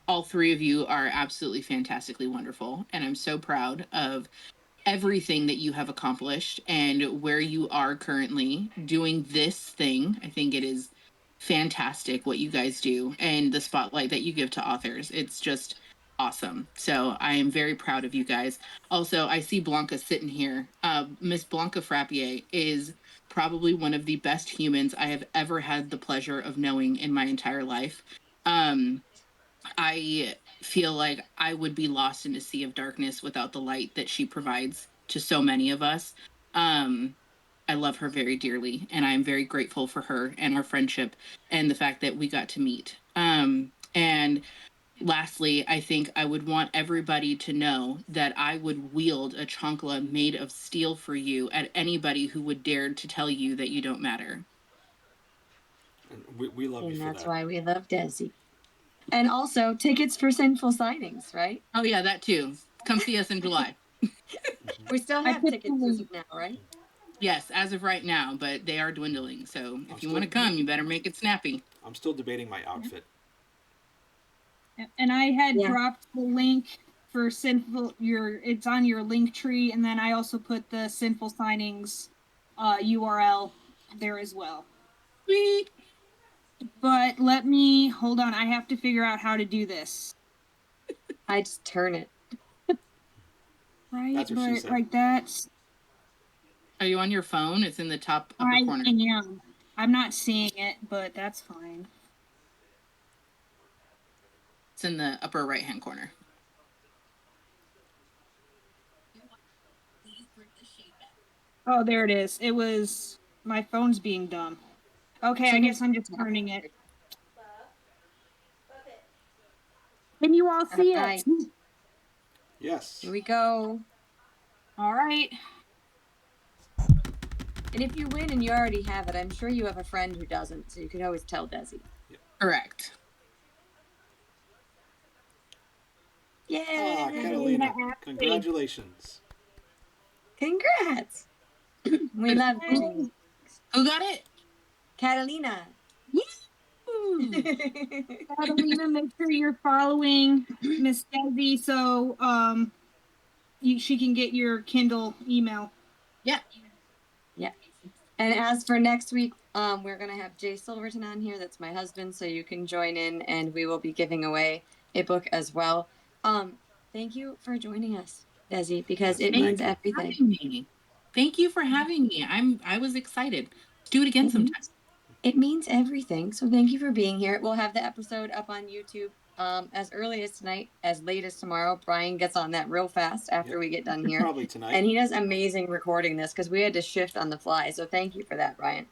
all three of you are absolutely fantastically wonderful, and I'm so proud of everything that you have accomplished and where you are currently doing this thing. I think it is fantastic what you guys do and the spotlight that you give to authors. It's just awesome. So I am very proud of you guys. Also, I see Blanca sitting here. Miss Blanca Frappier is probably one of the best humans I have ever had the pleasure of knowing in my entire life. I feel like I would be lost in a sea of darkness without the light that she provides to so many of us. I love her very dearly, and I'm very grateful for her and our friendship and the fact that we got to meet. And lastly, I think I would want everybody to know that I would wield a chancla made of steel for you at anybody who would dare to tell you that you don't matter. And we love you And for that's that. why we love Desie. And also tickets for Sinful Signings, right? Oh yeah, that too. Come see us in July. We still I have put tickets the as link. of now, right? Yes, as of right now, but they are dwindling. So if you want to still- come, you better make it snappy. I'm still debating my outfit. And I had Yeah. dropped the link for Sinful. It's on your link tree, and then I also put the Sinful Signings URL there as well. Sweet. But let me hold on. I have to figure out how to do this. I just turn it. Right, That's what she but said. like that's. Are you on your phone? It's in the top upper I corner. am. I'm not seeing it, but that's fine. It's in the upper right-hand corner. Oh, there it is. It was my phone's being dumb. Okay, I guess I'm just turning it. Can you all see Alright. it? Yes. Here we go. All right. And if you win and you already have it, I'm sure you have a friend who doesn't, so you could always tell Desie. Correct. Yay! Ah, Catalina, congratulations. Congrats! We love winning. Who got it? Catalina. Catalina, make sure you're following Miss Desie so she can get your Kindle email. Yeah. Yeah. And as for next week, we're gonna have Jay Silverton on here. That's my husband, so you can join in, and we will be giving away a book as well. Thank you for joining us, Desie, because Yes, it thank means you. everything. Thank you for having me. I was excited. Let's do it again sometime. It means everything. So thank you for being here. We'll have the episode up on YouTube as early as tonight, as late as tomorrow. Brian gets on that real fast after we get done here. Probably tonight. And he does amazing recording this because we had to shift on the fly. So thank you for that, Brian.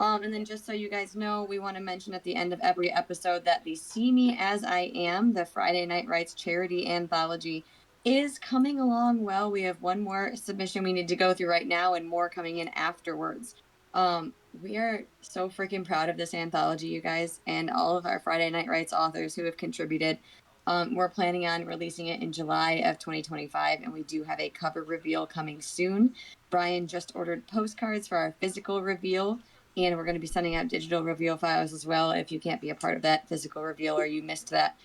And then just so you guys know, we want to mention at the end of every episode that the See Me As I Am, the Friday Night Writes charity anthology, is coming along well. We have one more submission we need to go through right now and more coming in afterwards. We are so freaking proud of this anthology, you guys, and all of our Friday Night Writes authors who have contributed. We're planning on releasing it in July of 2025, and we do have a cover reveal coming soon. Brian just ordered postcards for our physical reveal, and we're going to be sending out digital reveal files as well if you can't be a part of that physical reveal or you missed that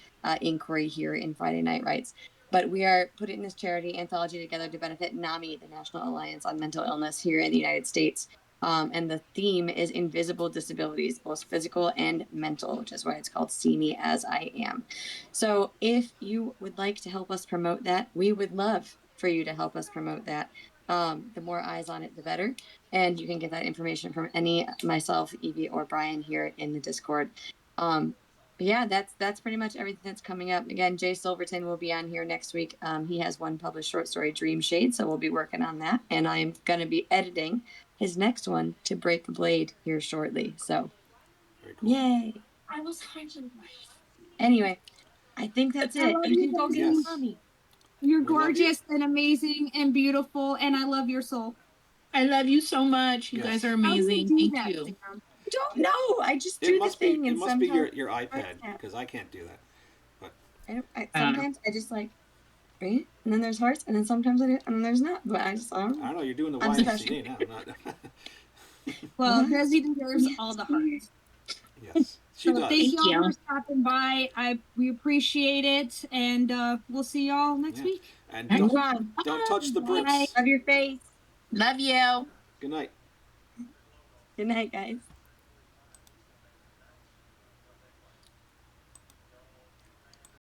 inquiry here in Friday Night Writes. But we are putting this charity anthology together to benefit NAMI, the National Alliance on Mental Illness here in the United States. And the theme is invisible disabilities, both physical and mental, which is why it's called See Me As I Am. So if you would like to help us promote that, we would love for you to help us promote that. The more eyes on it, the better. And you can get that information from myself, Evie, or Brian here in the Discord. But yeah, that's pretty much everything that's coming up. Again, Jay Silverton will be on here next week. He has one published short story, Dream Shade, so we'll be working on that. And I'm going to be editing his next one, To Break the Blade, here shortly. So, Very cool. yay! I was hiding. Anyway, I think that's it. You can go get Yes. mommy. You're We love you. gorgeous and amazing and beautiful, and I love your soul. I love you so much. You Yes. guys are How do you amazing. do Thank that, you. Sam? I don't know. I just do the thing, It and must be sometimes your iPad because I can't do that. sometimes I just like bring it, and then there's hearts, and then sometimes I do, and then there's not. But I don't I know. don't know. You're doing the I'm YMCA now. Not. Well, What? Desie deserves all the hearts. Yes, she So does. thank Thank y'all you. for stopping by. We appreciate it, and we'll see y'all next Yeah. week. And Have fun. don't touch the Bye. bricks. Love your face. Love you. Good night. Good night, guys.